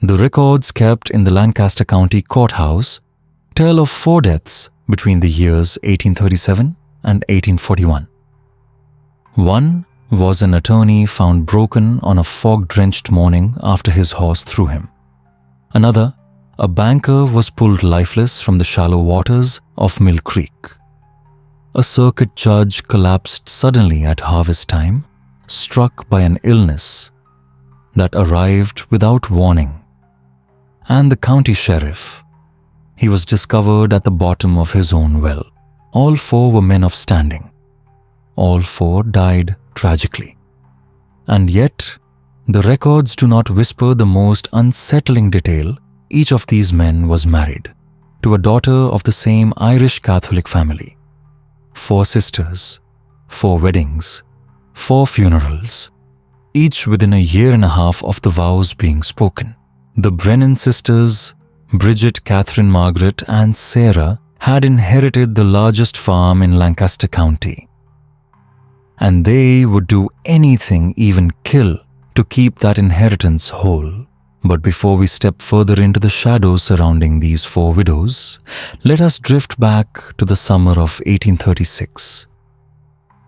The records kept in the Lancaster County Courthouse tell of 4 deaths between the years 1837 and 1841. One was an attorney found broken on a fog-drenched morning after his horse threw him. Another, a banker, was pulled lifeless from the shallow waters of Mill Creek. A circuit judge collapsed suddenly at harvest time, struck by an illness that arrived without warning. And the county sheriff, he was discovered at the bottom of his own well. All 4 were men of standing. All 4 died tragically. And yet, the records do not whisper the most unsettling detail. Each of these men was married to a daughter of the same Irish Catholic family. 4 sisters, 4 weddings, 4 funerals, each within a year and a half of the vows being spoken. The Brennan sisters, Bridget, Catherine, Margaret, and Sarah, had inherited the largest farm in Lancaster County. And they would do anything, even kill, to keep that inheritance whole. But before we step further into the shadows surrounding these 4 widows, let us drift back to the summer of 1836.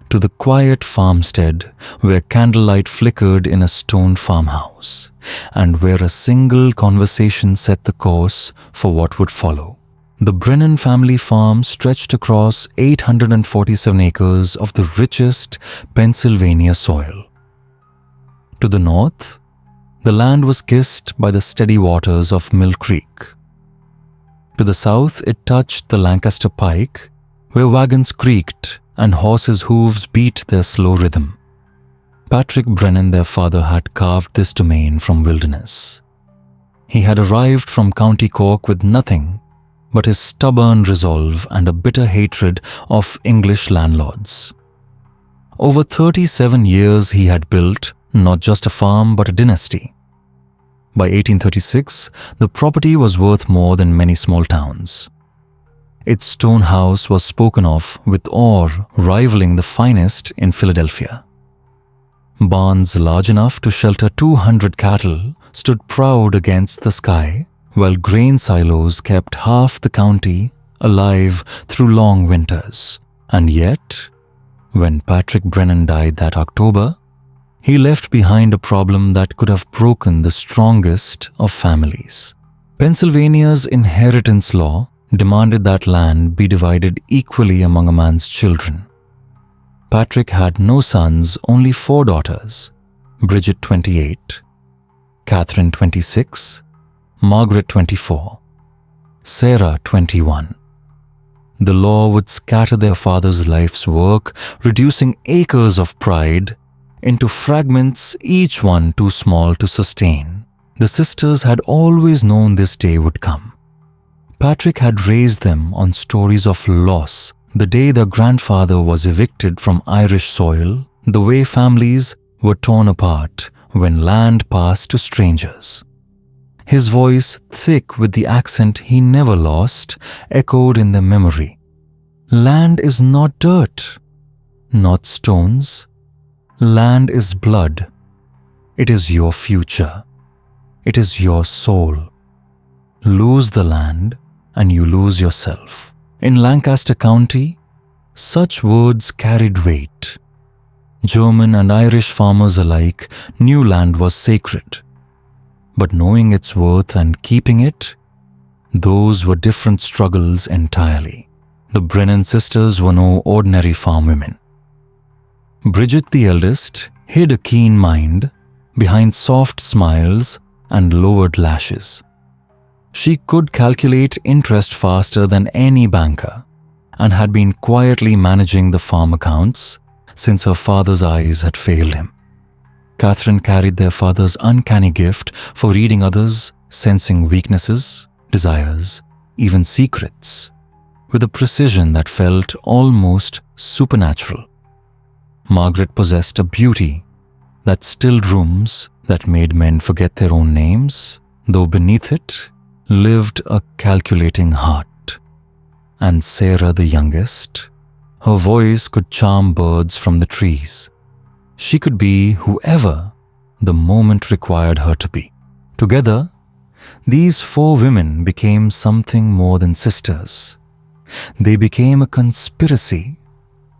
To the quiet farmstead where candlelight flickered in a stone farmhouse, and where a single conversation set the course for what would follow. The Brennan family farm stretched across 847 acres of the richest Pennsylvania soil. To the north, the land was kissed by the steady waters of Mill Creek. To the south, it touched the Lancaster Pike, where wagons creaked and horses' hooves beat their slow rhythm. Patrick Brennan, their father, had carved this domain from wilderness. He had arrived from County Cork with nothing but his stubborn resolve and a bitter hatred of English landlords. Over 37 years he had built not just a farm but a dynasty. By 1836, the property was worth more than many small towns. Its stone house was spoken of with awe rivaling the finest in Philadelphia. Barns large enough to shelter 200 cattle stood proud against the sky, while grain silos kept half the county alive through long winters. And yet, when Patrick Brennan died that October, he left behind a problem that could have broken the strongest of families. Pennsylvania's inheritance law demanded that land be divided equally among a man's children. Patrick had no sons, only 4 daughters: Bridget 28, Catherine 26, Margaret 24, Sarah 21. The law would scatter their father's life's work, reducing acres of pride into fragments, each one too small to sustain. The sisters had always known this day would come. Patrick had raised them on stories of loss, the day their grandfather was evicted from Irish soil, the way families were torn apart when land passed to strangers. His voice, thick with the accent he never lost, echoed in their memory. Land is not dirt, not stones. Land is blood. It is your future. It is your soul. Lose the land and you lose yourself. In Lancaster County, such words carried weight. German and Irish farmers alike knew land was sacred. But knowing its worth and keeping it, those were different struggles entirely. The Brennan sisters were no ordinary farm women. Bridget, the eldest, hid a keen mind behind soft smiles and lowered lashes. She could calculate interest faster than any banker and had been quietly managing the farm accounts since her father's eyes had failed him. Catherine carried their father's uncanny gift for reading others, sensing weaknesses, desires, even secrets, with a precision that felt almost supernatural. Margaret possessed a beauty that stilled rooms, that made men forget their own names, though beneath it lived a calculating heart. And Sarah, the youngest, her voice could charm birds from the trees. She could be whoever the moment required her to be. Together, these 4 women became something more than sisters. They became a conspiracy,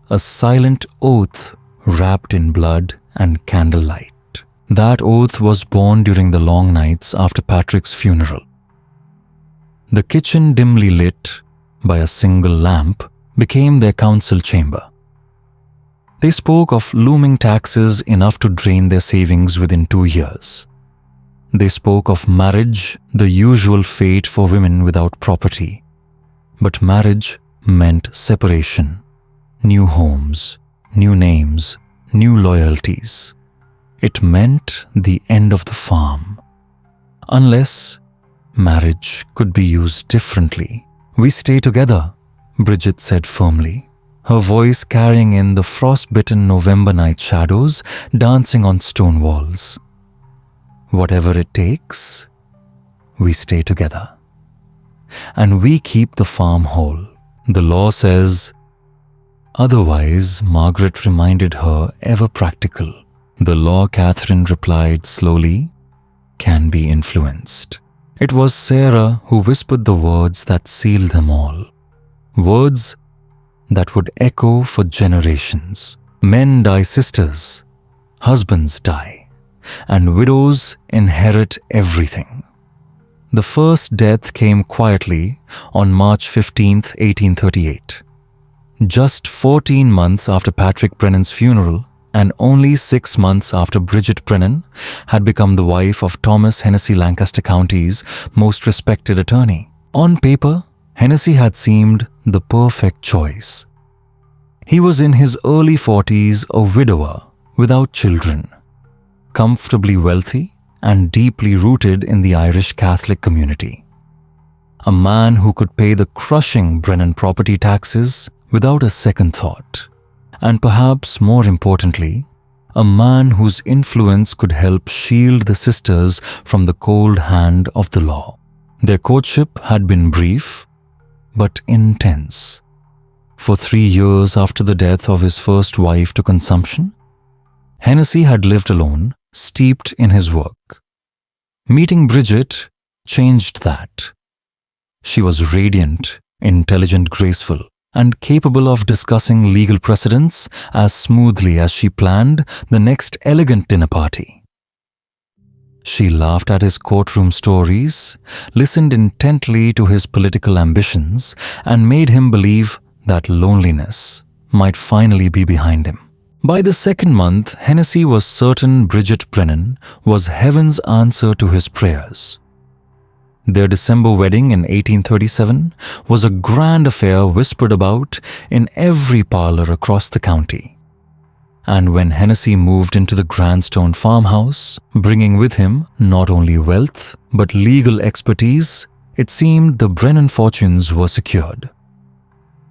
a silent oath wrapped in blood and candlelight. That oath was born during the long nights after Patrick's funeral. The kitchen, dimly lit by a single lamp, became their council chamber. They spoke of looming taxes enough to drain their savings within 2 years. They spoke of marriage, the usual fate for women without property. But marriage meant separation, new homes, new names, new loyalties. It meant the end of the farm. Unless marriage could be used differently. "We stay together," Bridget said firmly, her voice carrying in the frost-bitten November night shadows dancing on stone walls. "Whatever it takes, we stay together. And we keep the farm whole. The law says..." Otherwise, Margaret reminded her, ever practical. "The law," Catherine replied slowly, "can be influenced." It was Sarah who whispered the words that sealed them all. Words that would echo for generations. Men die sisters, husbands die, and widows inherit everything. The first death came quietly on March 15, 1838. Just 14 months after Patrick Brennan's funeral, and only 6 months after Bridget Brennan had become the wife of Thomas Hennessy, Lancaster County's most respected attorney. On paper, Hennessy had seemed the perfect choice. He was in his early 40s, a widower without children, comfortably wealthy and deeply rooted in the Irish Catholic community. A man who could pay the crushing Brennan property taxes without a second thought. And perhaps more importantly, a man whose influence could help shield the sisters from the cold hand of the law. Their courtship had been brief, but intense. For 3 years after the death of his first wife to consumption, Hennessy had lived alone, steeped in his work. Meeting Bridget changed that. She was radiant, intelligent, graceful, and capable of discussing legal precedents as smoothly as she planned the next elegant dinner party. She laughed at his courtroom stories, listened intently to his political ambitions, and made him believe that loneliness might finally be behind him. By the second month, Hennessy was certain Bridget Brennan was heaven's answer to his prayers. Their December wedding in 1837 was a grand affair whispered about in every parlor across the county. And when Hennessy moved into the grand stone farmhouse, bringing with him not only wealth but legal expertise, it seemed the Brennan fortunes were secured.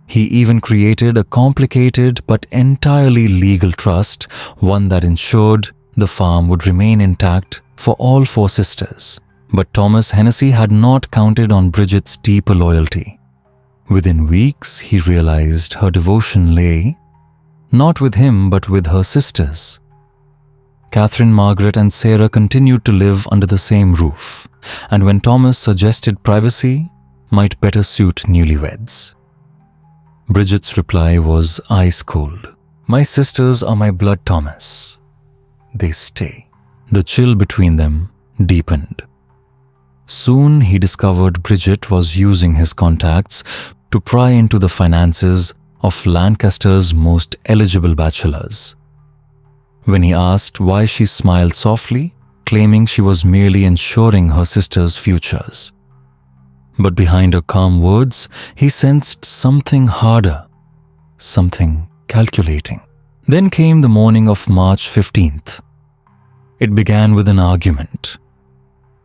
He even created a complicated but entirely legal trust, one that ensured the farm would remain intact for all 4 sisters. But Thomas Hennessy had not counted on Bridget's deeper loyalty. Within weeks, he realized her devotion lay not with him but with her sisters. Catherine, Margaret, and Sarah continued to live under the same roof, and when Thomas suggested privacy might better suit newlyweds, Bridget's reply was ice cold. "My sisters are my blood, Thomas. They stay." The chill between them deepened. Soon he discovered Bridget was using his contacts to pry into the finances of Lancaster's most eligible bachelors. When he asked why, she smiled softly, claiming she was merely ensuring her sisters' futures. But behind her calm words, he sensed something harder, something calculating. Then came the morning of March 15th. It began with an argument.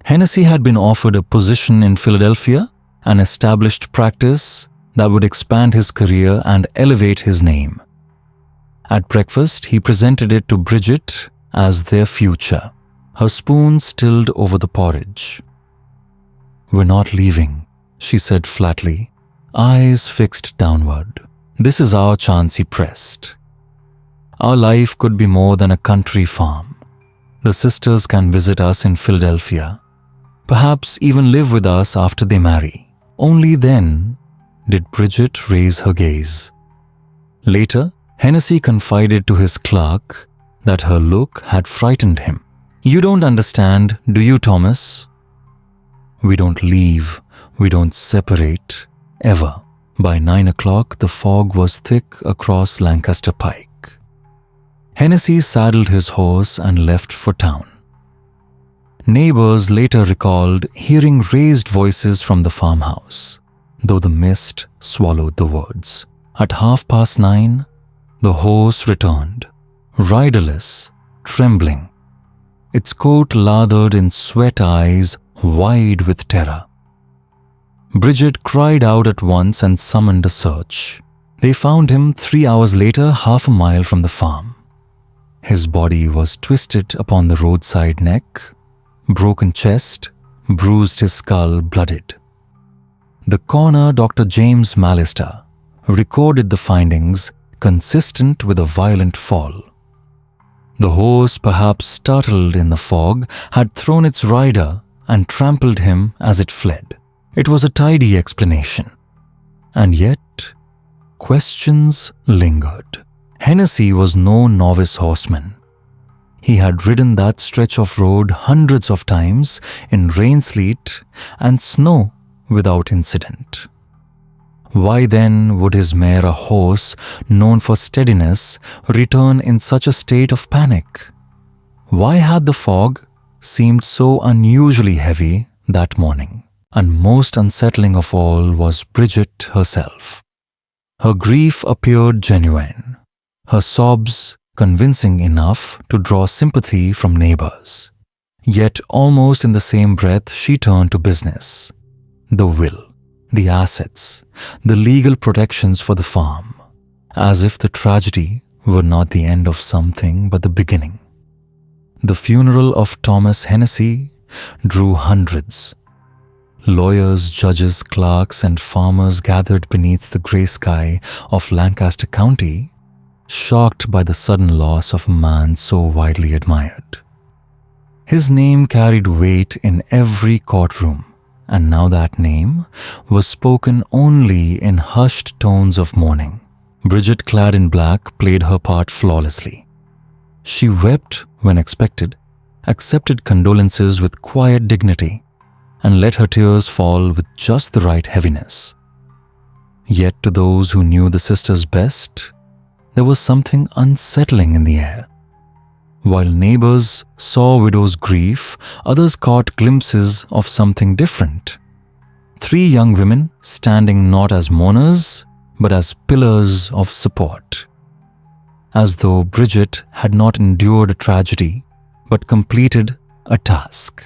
Hennessy had been offered a position in Philadelphia, an established practice that would expand his career and elevate his name. At breakfast, he presented it to Bridget as their future, her spoon stilled over the porridge. "We're not leaving," she said flatly, eyes fixed downward. "This is our chance," he pressed. "Our life could be more than a country farm. The sisters can visit us in Philadelphia. perhaps even live with us after they marry. Only then did Bridget raise her gaze. Later, Hennessy confided to his clerk that her look had frightened him. "You don't understand, do you, Thomas? We don't leave, we don't separate, ever." By 9 o'clock, the fog was thick across Lancaster Pike. Hennessy saddled his horse and left for town. Neighbors later recalled hearing raised voices from the farmhouse, though the mist swallowed the words. At 9:30, the horse returned, riderless, trembling, its coat lathered in sweat, eyes wide with terror. Bridget cried out at once and summoned a search. They found him 3 hours later, half a mile from the farm. His body was twisted upon the roadside, neck, broken chest, bruised, his skull blooded. The coroner, Dr. James Mallister, recorded the findings consistent with a violent fall. The horse, perhaps startled in the fog, had thrown its rider and trampled him as it fled. It was a tidy explanation. And yet, questions lingered. Hennessy was no novice horseman. He had ridden that stretch of road hundreds of times in rain, sleet, and snow without incident. Why then would his mare, a horse known for steadiness, return in such a state of panic? Why had the fog seemed so unusually heavy that morning? And most unsettling of all was Bridget herself. Her grief appeared genuine, her sobs convincing enough to draw sympathy from neighbors. Yet almost in the same breath she turned to business. The will, the assets, the legal protections for the farm, as if the tragedy were not the end of something but the beginning. The funeral of Thomas Hennessy drew hundreds. Lawyers, judges, clerks, and farmers gathered beneath the grey sky of Lancaster County, shocked by the sudden loss of a man so widely admired. His name carried weight in every courtroom, and now that name was spoken only in hushed tones of mourning. Bridget, clad in black, played her part flawlessly. She wept when expected, accepted condolences with quiet dignity, and let her tears fall with just the right heaviness. Yet to those who knew the sisters best, there was something unsettling in the air. While neighbors saw widow's grief, others caught glimpses of something different. 3 young women standing not as mourners, but as pillars of support. As though Bridget had not endured a tragedy, but completed a task.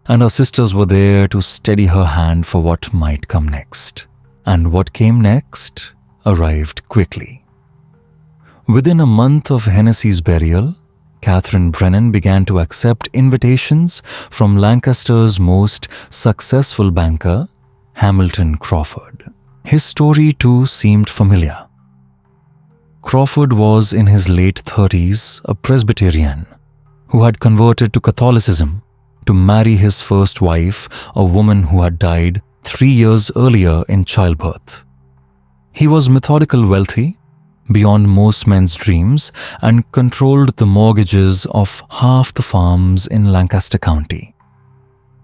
And her sisters were there to steady her hand for what might come next. And what came next arrived quickly. Within a month of Hennessy's burial, Catherine Brennan began to accept invitations from Lancaster's most successful banker, Hamilton Crawford. His story too seemed familiar. Crawford was in his late 30s, a Presbyterian who had converted to Catholicism to marry his first wife, a woman who had died 3 years earlier in childbirth. He was methodical, wealthy, beyond most men's dreams, and controlled the mortgages of half the farms in Lancaster County.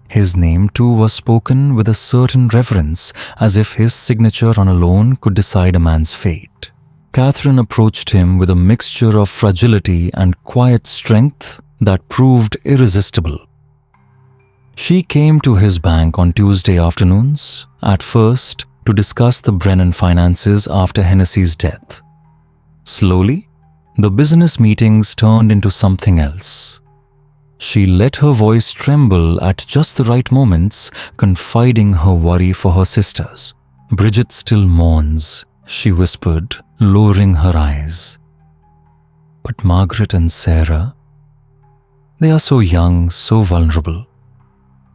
His name too was spoken with a certain reverence, as if his signature on a loan could decide a man's fate. Catherine approached him with a mixture of fragility and quiet strength that proved irresistible. She came to his bank on Tuesday afternoons, at first to discuss the Brennan finances after Hennessy's death. Slowly, the business meetings turned into something else. She let her voice tremble at just the right moments, confiding her worry for her sisters. "Bridget still mourns," she whispered, lowering her eyes. "But Margaret and Sarah, they are so young, so vulnerable.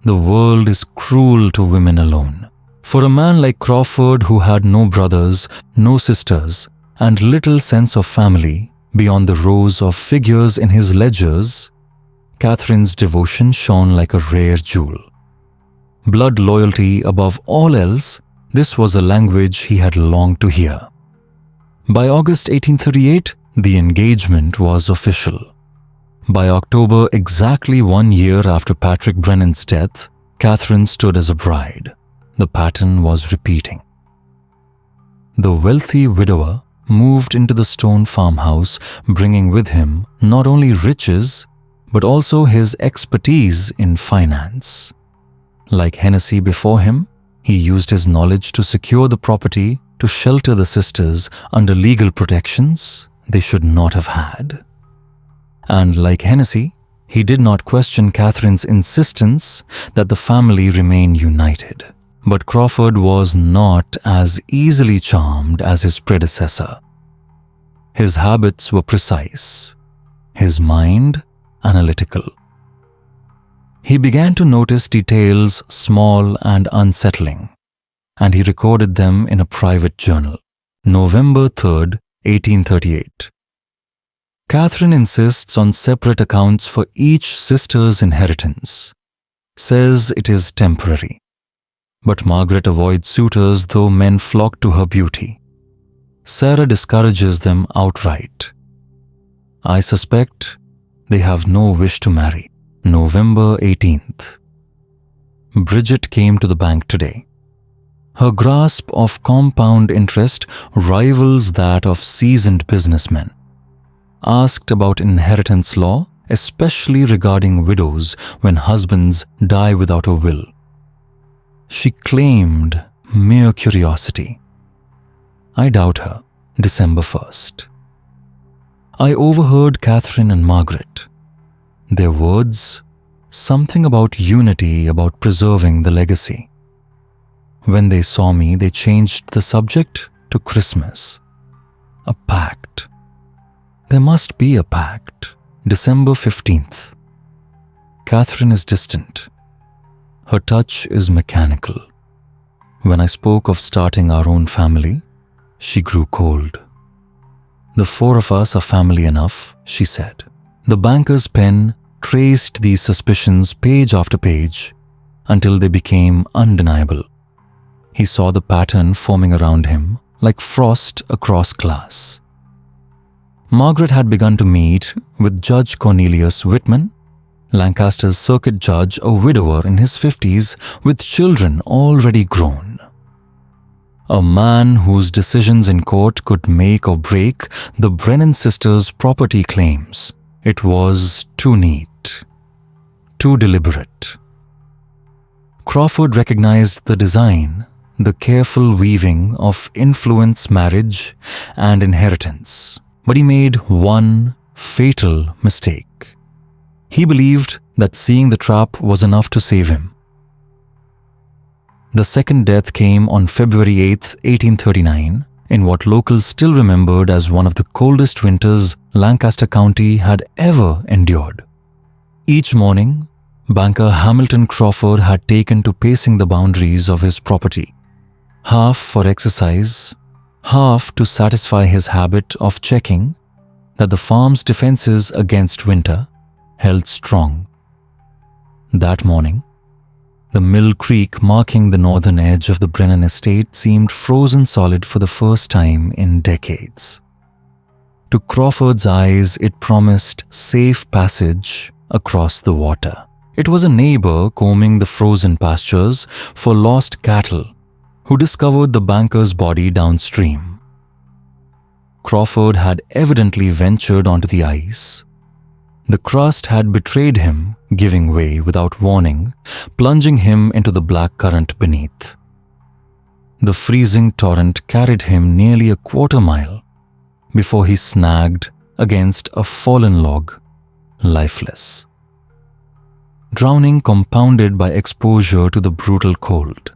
The world is cruel to women alone. For a man like Crawford, who had no brothers, no sisters, and little sense of family beyond the rows of figures in his ledgers, Catherine's devotion shone like a rare jewel. Blood loyalty above all else, this was a language he had longed to hear. By August 1838, the engagement was official. By October, exactly 1 year after Patrick Brennan's death, Catherine stood as a bride. The pattern was repeating. The wealthy widower moved into the stone farmhouse, bringing with him not only riches, but also his expertise in finance. Like Hennessy before him, he used his knowledge to secure the property to shelter the sisters under legal protections they should not have had. And like Hennessy, he did not question Catherine's insistence that the family remain united. But Crawford was not as easily charmed as his predecessor. His habits were precise, his mind analytical. He began to notice details small and unsettling, and he recorded them in a private journal. November 3rd, 1838. Catherine insists on separate accounts for each sister's inheritance. Says it is temporary. But Margaret avoids suitors though men flock to her beauty. Sarah discourages them outright. I suspect they have no wish to marry. November 18th. Bridget came to the bank today. Her grasp of compound interest rivals that of seasoned businessmen. Asked about inheritance law, especially regarding widows when husbands die without a will. She claimed mere curiosity. I doubt her. December 1st. I overheard Catherine and Margaret. Their words, something about unity, about preserving the legacy. When they saw me, they changed the subject to Christmas. A pact. There must be a pact. December 15th. Catherine is distant. Her touch is mechanical. When I spoke of starting our own family, she grew cold. The four of us are family enough, she said. The banker's pen traced these suspicions page after page until they became undeniable. He saw the pattern forming around him like frost across glass. Margaret had begun to meet with Judge Cornelius Whitman, Lancaster's circuit judge, a widower in his 50s with children already grown. A man whose decisions in court could make or break the Brennan sisters' property claims. It was too neat, too deliberate. Crawford recognized the design, the careful weaving of influence, marriage, and inheritance. But he made one fatal mistake. He believed that seeing the trap was enough to save him. The second death came on February 8, 1839, in what locals still remembered as one of the coldest winters Lancaster County had ever endured. Each morning, banker Hamilton Crawford had taken to pacing the boundaries of his property, half for exercise, half to satisfy his habit of checking that the farm's defenses against winter held strong. That morning, the Mill Creek marking the northern edge of the Brennan estate seemed frozen solid for the first time in decades. To Crawford's eyes, it promised safe passage across the water. It was a neighbor combing the frozen pastures for lost cattle who discovered the banker's body downstream. Crawford had evidently ventured onto the ice. The crust had betrayed him, giving way without warning, plunging him into the black current beneath. The freezing torrent carried him nearly a quarter mile before he snagged against a fallen log, lifeless. Drowning compounded by exposure to the brutal cold.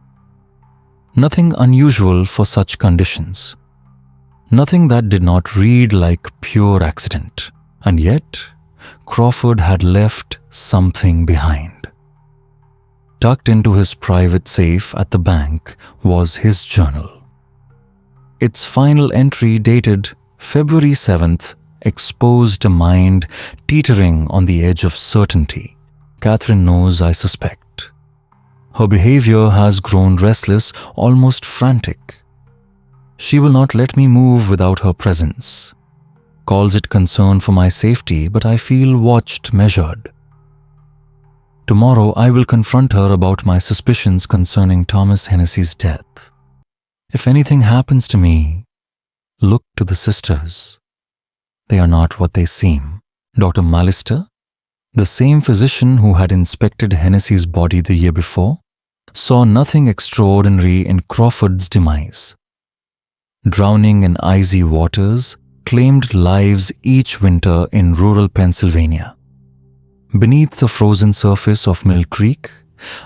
Nothing unusual for such conditions. Nothing that did not read like pure accident. And yet, Crawford had left something behind. Tucked into his private safe at the bank was his journal. Its final entry, dated February 7th, exposed a mind teetering on the edge of certainty. Catherine knows, I suspect. Her behavior has grown restless, almost frantic. She will not let me move without her presence. Calls it concern for my safety, but I feel watched, measured. Tomorrow I will confront her about my suspicions concerning Thomas Hennessy's death. If anything happens to me, look to the sisters. They are not what they seem. Dr. Mallister, the same physician who had inspected Hennessy's body the year before, saw nothing extraordinary in Crawford's demise. Drowning in icy waters claimed lives each winter in rural Pennsylvania. Beneath the frozen surface of Mill Creek,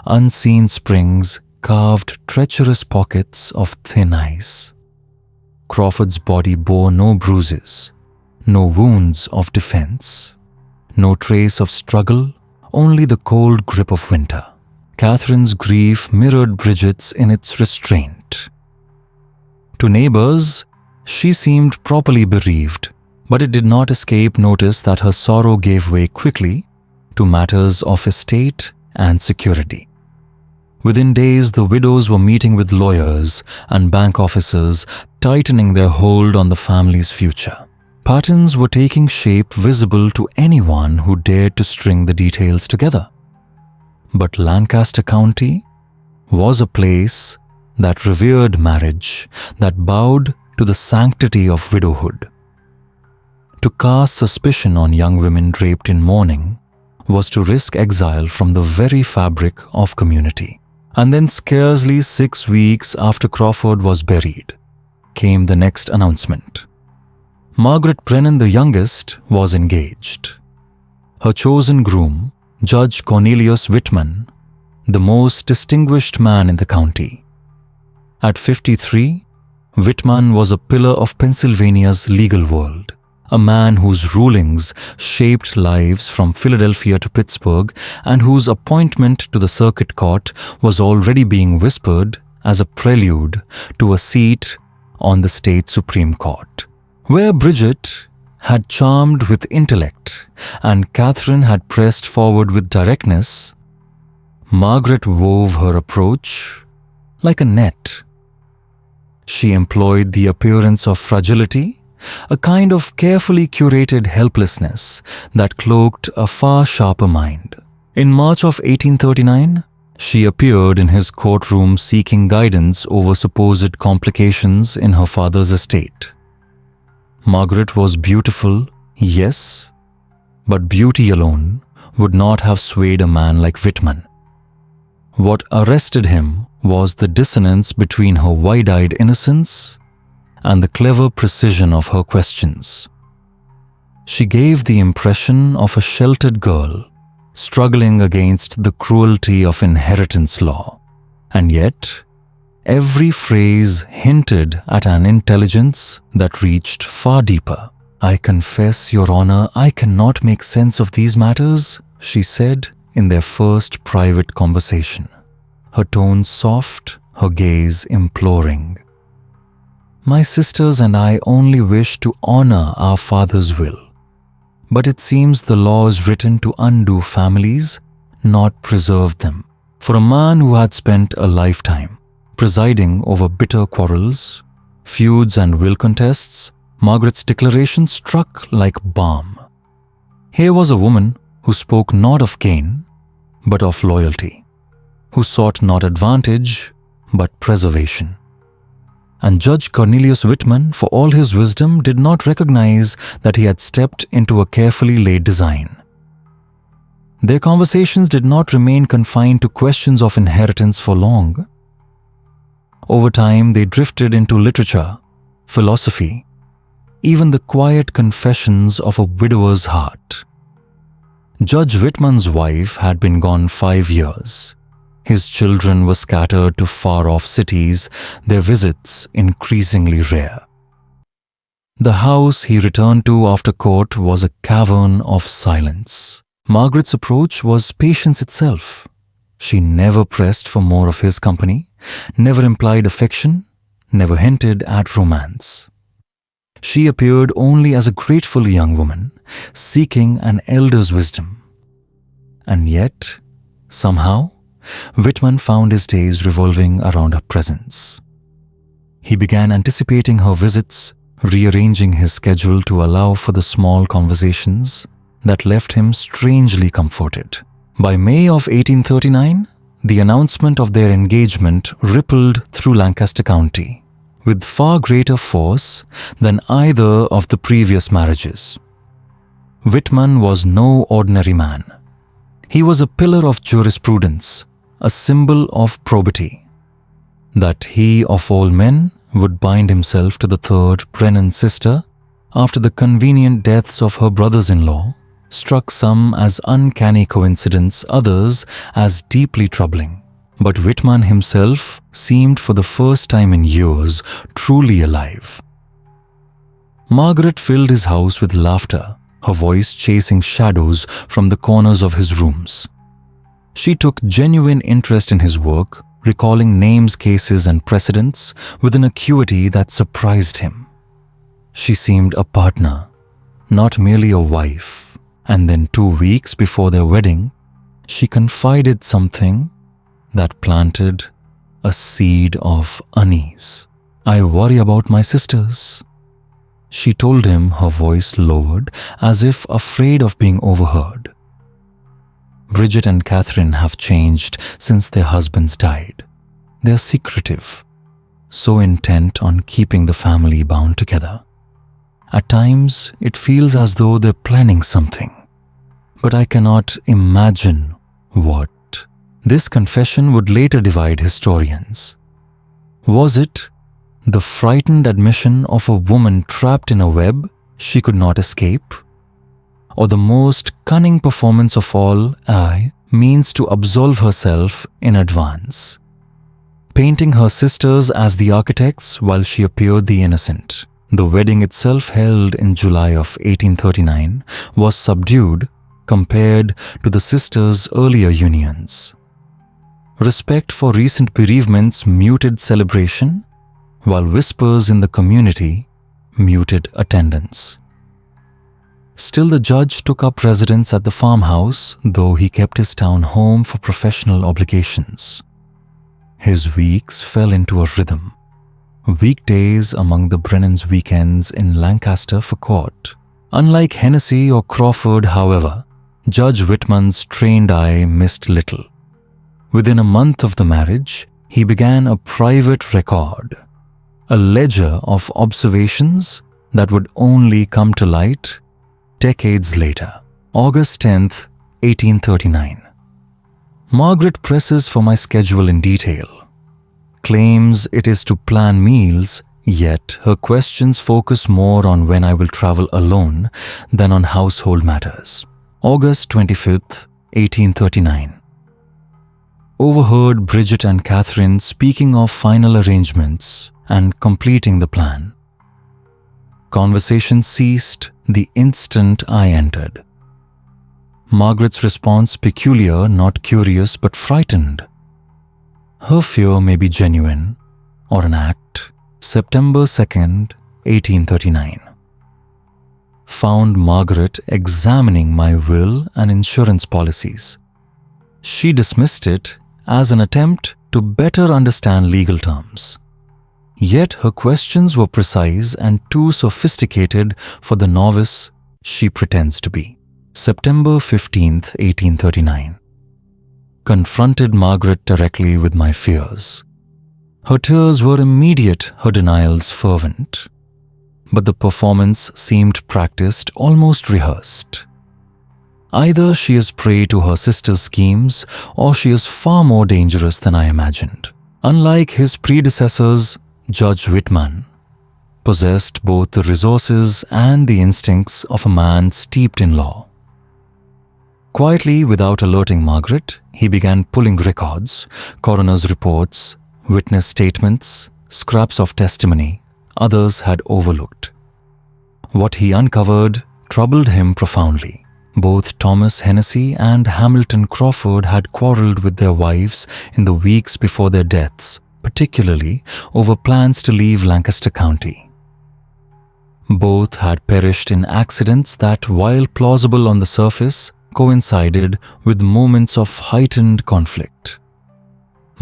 unseen springs carved treacherous pockets of thin ice. Crawford's body bore no bruises, no wounds of defense, no trace of struggle, only the cold grip of winter. Catherine's grief mirrored Bridget's in its restraint. To neighbors, she seemed properly bereaved, but it did not escape notice that her sorrow gave way quickly to matters of estate and security. Within days, the widows were meeting with lawyers and bank officers, tightening their hold on the family's future. Patterns were taking shape visible to anyone who dared to string the details together. But Lancaster County was a place that revered marriage, that bowed to the sanctity of widowhood. To cast suspicion on young women draped in mourning was to risk exile from the very fabric of community. And then, scarcely 6 weeks after Crawford was buried, came the next announcement. Margaret Brennan, the youngest, was engaged. Her chosen groom, Judge Cornelius Whitman, the most distinguished man in the county. At 53, Whitman was a pillar of Pennsylvania's legal world, a man whose rulings shaped lives from Philadelphia to Pittsburgh and whose appointment to the circuit court was already being whispered as a prelude to a seat on the state Supreme Court. Where Bridget had charmed with intellect and Catherine had pressed forward with directness, Margaret wove her approach like a net. She employed the appearance of fragility, a kind of carefully curated helplessness that cloaked a far sharper mind. In March of 1839, she appeared in his courtroom seeking guidance over supposed complications in her father's estate. Margaret was beautiful, yes, but beauty alone would not have swayed a man like Whitman. What arrested him was the dissonance between her wide-eyed innocence and the clever precision of her questions. She gave the impression of a sheltered girl struggling against the cruelty of inheritance law, and yet every phrase hinted at an intelligence that reached far deeper. "I confess, Your Honor, I cannot make sense of these matters," she said in their first private conversation, her tone soft, her gaze imploring. "My sisters and I only wish to honor our Father's will, but it seems the law is written to undo families, not preserve them." For a man who had spent a lifetime presiding over bitter quarrels, feuds and will contests, Margaret's declaration struck like balm. Here was a woman who spoke not of gain, but of loyalty, who sought not advantage, but preservation. And Judge Cornelius Whitman, for all his wisdom, did not recognize that he had stepped into a carefully laid design. Their conversations did not remain confined to questions of inheritance for long. Over time, they drifted into literature, philosophy, even the quiet confessions of a widower's heart. Judge Whitman's wife had been gone 5 years. His children were scattered to far-off cities, their visits increasingly rare. The house he returned to after court was a cavern of silence. Margaret's approach was patience itself. She never pressed for more of his company, never implied affection, never hinted at romance. She appeared only as a grateful young woman, seeking an elder's wisdom. And yet, somehow, Whitman found his days revolving around her presence. He began anticipating her visits, rearranging his schedule to allow for the small conversations that left him strangely comforted. By May of 1839, the announcement of their engagement rippled through Lancaster County with far greater force than either of the previous marriages. Whitman was no ordinary man. He was a pillar of jurisprudence, a symbol of probity. That he, of all men, would bind himself to the third Brennan sister after the convenient deaths of her brothers-in-law struck some as uncanny coincidence, others as deeply troubling. But Whitman himself seemed for the first time in years truly alive. Margaret filled his house with laughter, her voice chasing shadows from the corners of his rooms. She took genuine interest in his work, recalling names, cases, and precedents with an acuity that surprised him. She seemed a partner, not merely a wife. And then 2 weeks before their wedding, she confided something that planted a seed of unease. "I worry about my sisters," she told him, her voice lowered as if afraid of being overheard. Bridget and Catherine have changed since their husbands died. They are secretive, so intent on keeping the family bound together. At times, it feels as though they're planning something, but I cannot imagine what. This confession would later divide historians. Was it the frightened admission of a woman trapped in a web she could not escape? Or the most cunning performance of all, means to absolve herself in advance, painting her sisters as the architects while she appeared the innocent? The wedding itself, held in July of 1839, was subdued compared to the sisters' earlier unions. Respect for recent bereavements muted celebration, while whispers in the community muted attendance. Still, the judge took up residence at the farmhouse, though he kept his town home for professional obligations. His weeks fell into a rhythm. Weekdays among the Brennans' weekends in Lancaster for court. Unlike Hennessy or Crawford, however, Judge Whitman's trained eye missed little. Within a month of the marriage, he began a private record, a ledger of observations that would only come to light decades later. August 10th, 1839. Margaret presses for my schedule in detail. Claims it is to plan meals, yet her questions focus more on when I will travel alone than on household matters. August 25th, 1839. Overheard Bridget and Catherine speaking of final arrangements and completing the plan. Conversation ceased the instant I entered. Margaret's response peculiar, not curious but frightened. Her fear may be genuine or an act. September 2nd, 1839. Found Margaret examining my will and insurance policies. She dismissed it as an attempt to better understand legal terms. Yet her questions were precise and too sophisticated for the novice she pretends to be. September 15th, 1839. Confronted Margaret directly with my fears. Her tears were immediate, her denials fervent. But the performance seemed practiced, almost rehearsed. Either she is prey to her sister's schemes, or she is far more dangerous than I imagined. Unlike his predecessors, Judge Whitman possessed both the resources and the instincts of a man steeped in law. Quietly, without alerting Margaret, he began pulling records, coroner's reports, witness statements, scraps of testimony others had overlooked. What he uncovered troubled him profoundly. Both Thomas Hennessy and Hamilton Crawford had quarreled with their wives in the weeks before their deaths, particularly over plans to leave Lancaster County. Both had perished in accidents that, while plausible on the surface, coincided with moments of heightened conflict.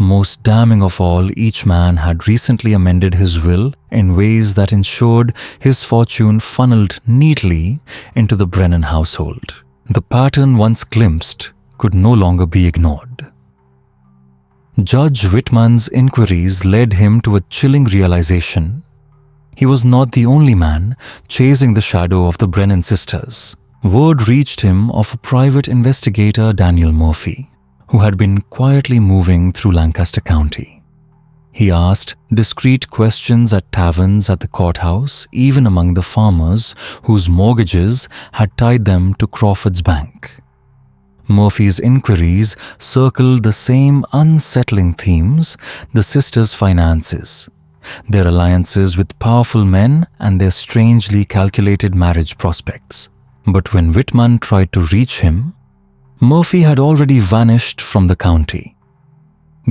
Most damning of all, each man had recently amended his will in ways that ensured his fortune funneled neatly into the Brennan household. The pattern once glimpsed could no longer be ignored. Judge Whitman's inquiries led him to a chilling realization. He was not the only man chasing the shadow of the Brennan sisters. Word reached him of a private investigator, Daniel Murphy, who had been quietly moving through Lancaster County. He asked discreet questions at taverns at the courthouse, even among the farmers whose mortgages had tied them to Crawford's bank. Murphy's inquiries circled the same unsettling themes: the sisters' finances, their alliances with powerful men, and their strangely calculated marriage prospects. But when Whitman tried to reach him, Murphy had already vanished from the county.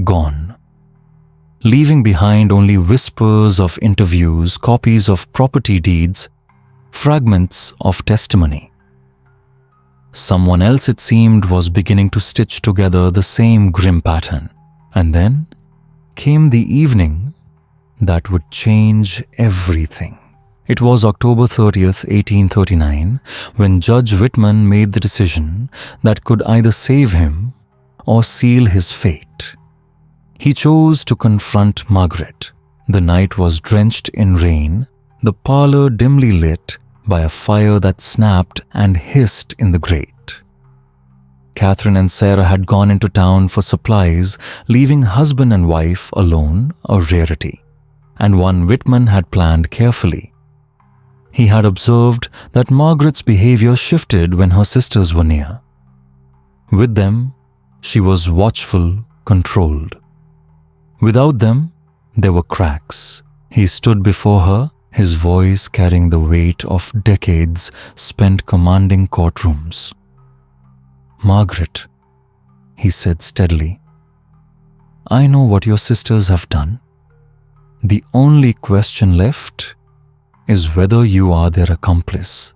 Gone. Leaving behind only whispers of interviews, copies of property deeds, fragments of testimony. Someone else, it seemed, was beginning to stitch together the same grim pattern. And then came the evening that would change everything. It was October 30th, 1839, when Judge Whitman made the decision that could either save him or seal his fate. He chose to confront Margaret. The night was drenched in rain, the parlor dimly lit by a fire that snapped and hissed in the grate. Catherine and Sarah had gone into town for supplies, leaving husband and wife alone, a rarity, and one Whitman had planned carefully. He had observed that Margaret's behavior shifted when her sisters were near. With them, she was watchful, controlled. Without them, there were cracks. He stood before her, his voice carrying the weight of decades spent commanding courtrooms. "Margaret," he said steadily, "I know what your sisters have done. The only question left is whether you are their accomplice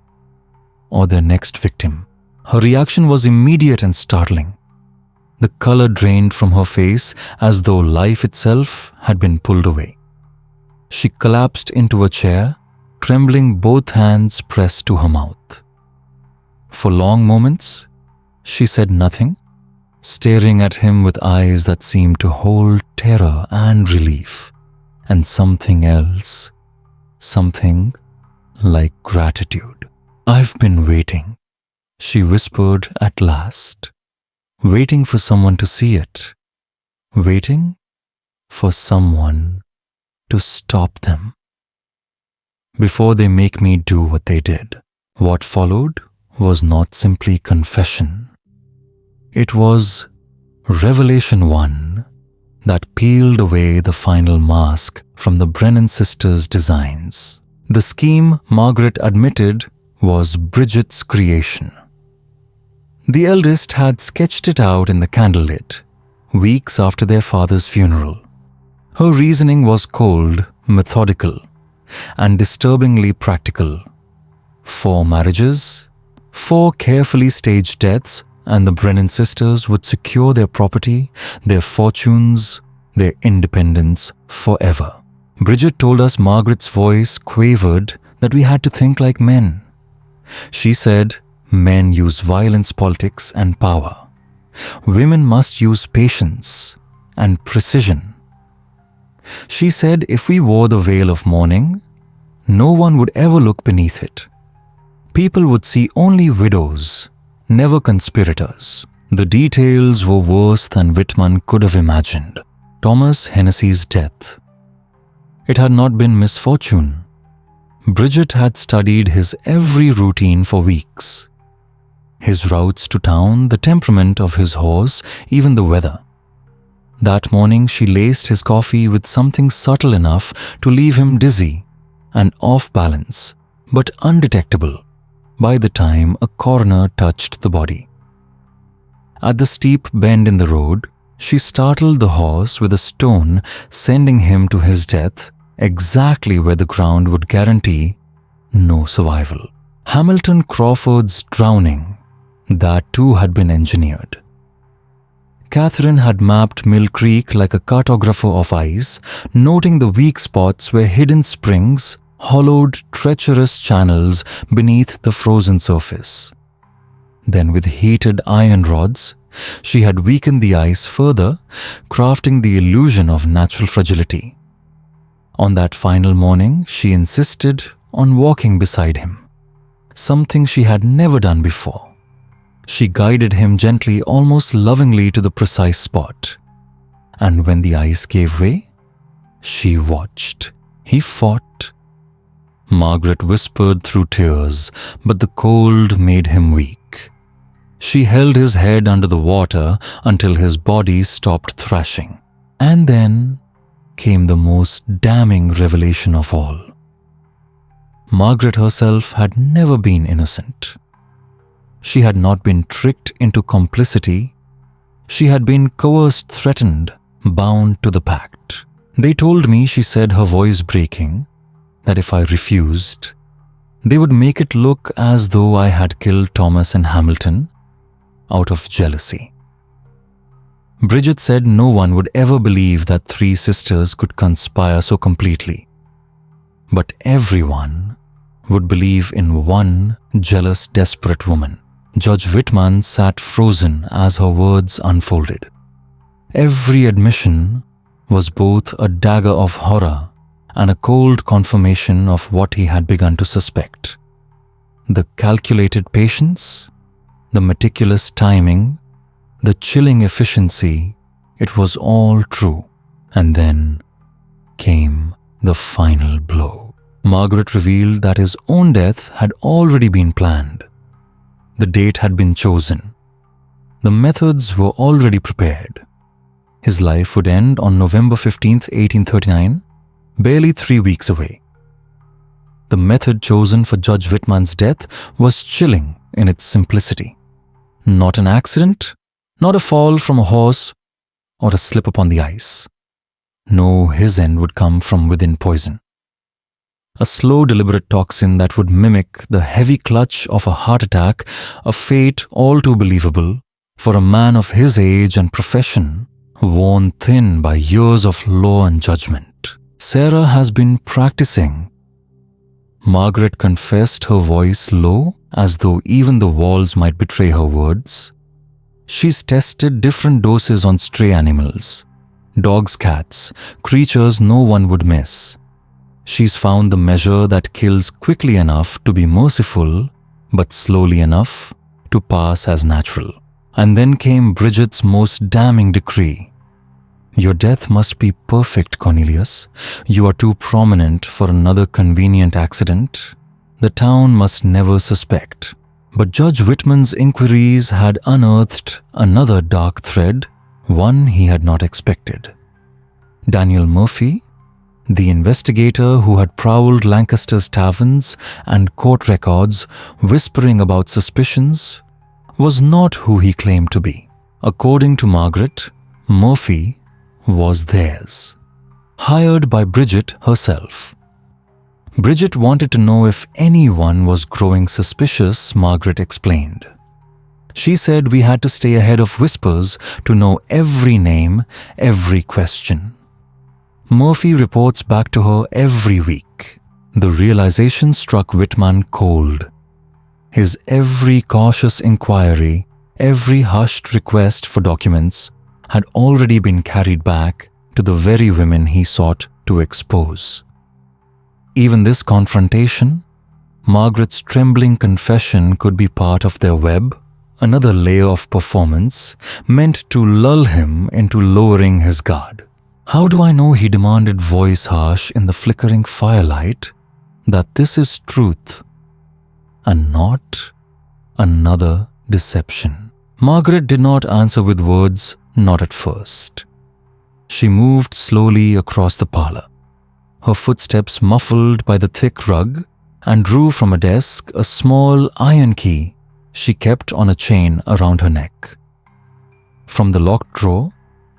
or their next victim." Her reaction was immediate and startling. The color drained from her face as though life itself had been pulled away. She collapsed into a chair, trembling, both hands pressed to her mouth. For long moments, she said nothing, staring at him with eyes that seemed to hold terror and relief, and something else. Something like gratitude. "I've been waiting," she whispered at last. "Waiting for someone to see it. Waiting for someone to stop them before they make me do what they did." What followed was not simply confession. It was Revelation 1 that peeled away the final mask from the Brennan sisters' designs. The scheme, Margaret admitted, was Bridget's creation. The eldest had sketched it out in the candlelit, weeks after their father's funeral. Her reasoning was cold, methodical, and disturbingly practical. 4 marriages, 4 carefully staged deaths, and the Brennan sisters would secure their property, their fortunes, their independence forever. Bridget told us Margaret's voice quavered that we had to think like men. She said, men use violence, politics, and power. Women must use patience and precision. She said if we wore the veil of mourning, no one would ever look beneath it. People would see only widows, never conspirators. The details were worse than Whitman could have imagined. Thomas Hennessy's death. It had not been misfortune. Bridget had studied his every routine for weeks. His routes to town, the temperament of his horse, even the weather. That morning she laced his coffee with something subtle enough to leave him dizzy and off balance, but undetectable by the time a coroner touched the body. At the steep bend in the road, she startled the horse with a stone, sending him to his death exactly where the ground would guarantee no survival. Hamilton Crawford's drowning, that too had been engineered. Catherine had mapped Mill Creek like a cartographer of ice, noting the weak spots where hidden springs hollowed treacherous channels beneath the frozen surface. Then with heated iron rods, she had weakened the ice further, crafting the illusion of natural fragility. On that final morning, she insisted on walking beside him, something she had never done before. She guided him gently, almost lovingly, to the precise spot. And when the ice gave way, she watched. He fought. Margaret whispered through tears, but the cold made him weak. She held his head under the water until his body stopped thrashing. And then came the most damning revelation of all. Margaret herself had never been innocent. She had not been tricked into complicity. She had been coerced, threatened, bound to the pact. They told me, she said, her voice breaking, that if I refused, they would make it look as though I had killed Thomas and Hamilton out of jealousy. Bridget said no one would ever believe that three sisters could conspire so completely. But everyone would believe in one jealous, desperate woman. Judge Whitman sat frozen as her words unfolded. Every admission was both a dagger of horror and a cold confirmation of what he had begun to suspect. The calculated patience, the meticulous timing, the chilling efficiency, it was all true. And then came the final blow. Margaret revealed that his own death had already been planned. The date had been chosen. The methods were already prepared. His life would end on November 15th, 1839, barely 3 weeks away. The method chosen for Judge Whitman's death was chilling in its simplicity. Not an accident, not a fall from a horse or a slip upon the ice. No, his end would come from within poison. A slow, deliberate toxin that would mimic the heavy clutch of a heart attack, a fate all too believable for a man of his age and profession, worn thin by years of law and judgment. Sarah has been practicing. Margaret confessed, her voice low, as though even the walls might betray her words. She's tested different doses on stray animals, dogs, cats, creatures no one would miss. She's found the measure that kills quickly enough to be merciful, but slowly enough to pass as natural. And then came Bridget's most damning decree. Your death must be perfect, Cornelius. You are too prominent for another convenient accident. The town must never suspect. But Judge Whitman's inquiries had unearthed another dark thread, one he had not expected. Daniel Murphy, the investigator who had prowled Lancaster's taverns and court records, whispering about suspicions, was not who he claimed to be. According to Margaret, Murphy was theirs, hired by Bridget herself. Bridget wanted to know if anyone was growing suspicious, Margaret explained. She said we had to stay ahead of whispers to know every name, every question. Murphy reports back to her every week. The realization struck Whitman cold. His every cautious inquiry, every hushed request for documents had already been carried back to the very women he sought to expose. Even this confrontation, Margaret's trembling confession, could be part of their web, another layer of performance meant to lull him into lowering his guard. How do I know, he demanded, voice harsh in the flickering firelight, that this is truth and not another deception? Margaret did not answer with words, not at first. She moved slowly across the parlor, her footsteps muffled by the thick rug, and drew from a desk a small iron key she kept on a chain around her neck. From the locked drawer,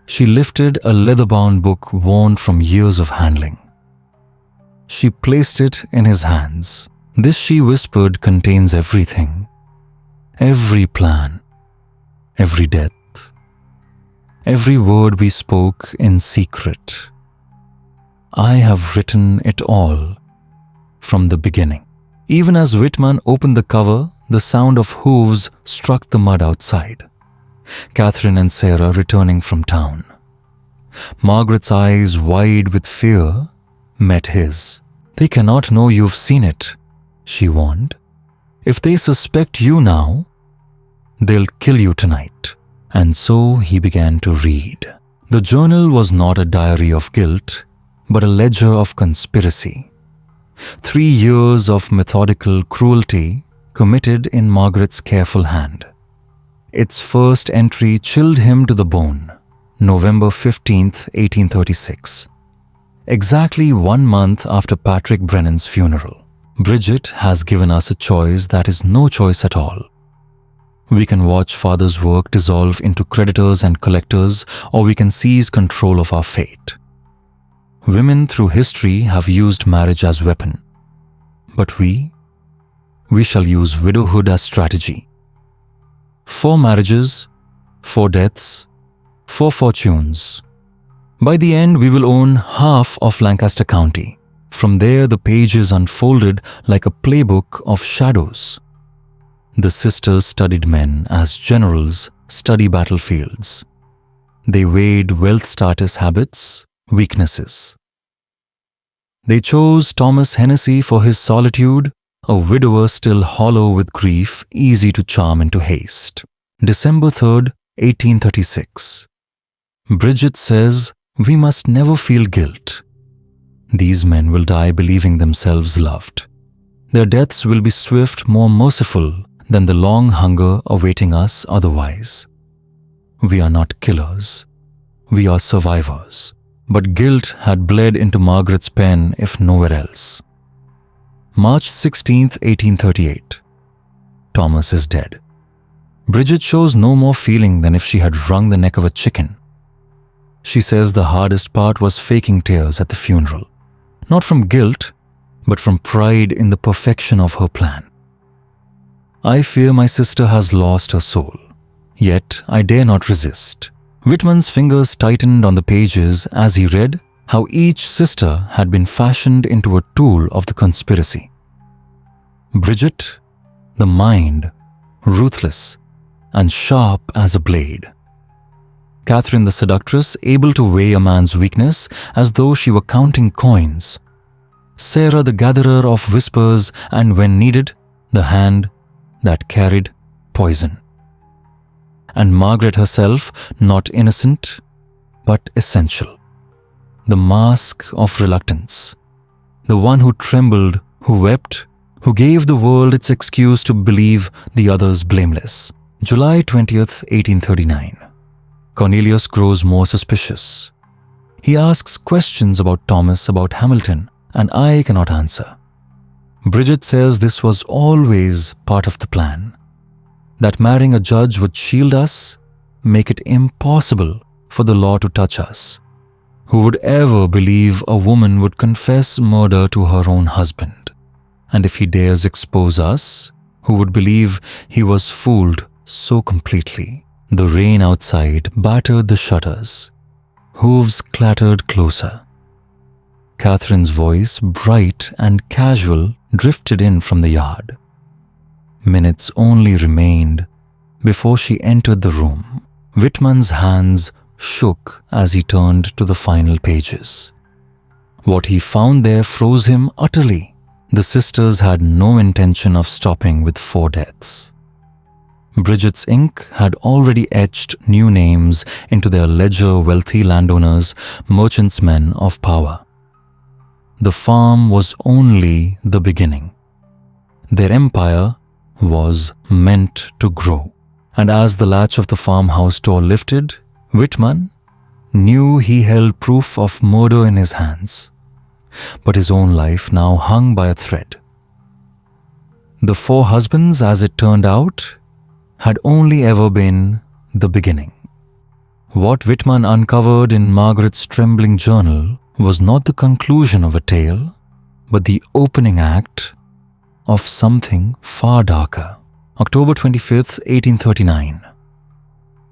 she lifted a leather-bound book worn from years of handling. She placed it in his hands. This, she whispered, contains everything. Every plan, every death, every word we spoke in secret. I have written it all from the beginning. Even as Whitman opened the cover, the sound of hooves struck the mud outside. Catherine and Sarah returning from town. Margaret's eyes, wide with fear, met his. "They cannot know you've seen it," she warned. "If they suspect you now, they'll kill you tonight." And so he began to read. The journal was not a diary of guilt, but a ledger of conspiracy. 3 years of methodical cruelty committed in Margaret's careful hand. Its first entry chilled him to the bone. November 15th, 1836. Exactly 1 month after Patrick Brennan's funeral. Bridget has given us a choice that is no choice at all. We can watch Father's work dissolve into creditors and collectors, or we can seize control of our fate. Women through history have used marriage as weapon. But we shall use widowhood as strategy. 4 marriages, 4 deaths, 4 fortunes. By the end, we will own half of Lancaster County. From there, the pages unfolded like a playbook of shadows. The sisters studied men as generals study battlefields. They weighed wealth status habits, weaknesses. They chose Thomas Hennessy for his solitude, a widower still hollow with grief, easy to charm into haste. December 3rd, 1836. Bridget says, "We must never feel guilt. These men will die believing themselves loved. Their deaths will be swift, more merciful than the long hunger awaiting us otherwise. We are not killers. We are survivors." But guilt had bled into Margaret's pen, if nowhere else. March 16th, 1838. Thomas is dead. Bridget shows no more feeling than if she had wrung the neck of a chicken. She says the hardest part was faking tears at the funeral. Not from guilt, but from pride in the perfection of her plan. "I fear my sister has lost her soul, yet I dare not resist." Whitman's fingers tightened on the pages as he read how each sister had been fashioned into a tool of the conspiracy. Bridget, the mind, ruthless and sharp as a blade. Catherine the seductress, able to weigh a man's weakness as though she were counting coins. Sarah the gatherer of whispers, and when needed, the hand that carried poison. And Margaret herself, not innocent, but essential. The mask of reluctance. The one who trembled, who wept, who gave the world its excuse to believe the others blameless. July 20th, 1839. Cornelius grows more suspicious. He asks questions about Thomas, about Hamilton, and I cannot answer. Bridget says this was always part of the plan. That marrying a judge would shield us, make it impossible for the law to touch us. Who would ever believe a woman would confess murder to her own husband? And if he dares expose us, who would believe he was fooled so completely? The rain outside battered the shutters. Hooves clattered closer. Catherine's voice, bright and casual, drifted in from the yard. Minutes only remained before she entered the room. Whitman's hands shook as he turned to the final pages. What he found there froze him utterly. The sisters had no intention of stopping with 4 deaths. Bridget's ink had already etched new names into their ledger: wealthy landowners, merchants, men of power. The farm was only the beginning. Their empire was meant to grow. And as the latch of the farmhouse door lifted, Whitman knew he held proof of murder in his hands. But his own life now hung by a thread. The 4 husbands, as it turned out, had only ever been the beginning. What Whitman uncovered in Margaret's trembling journal was not the conclusion of a tale, but the opening act of something far darker. October 25th, 1839.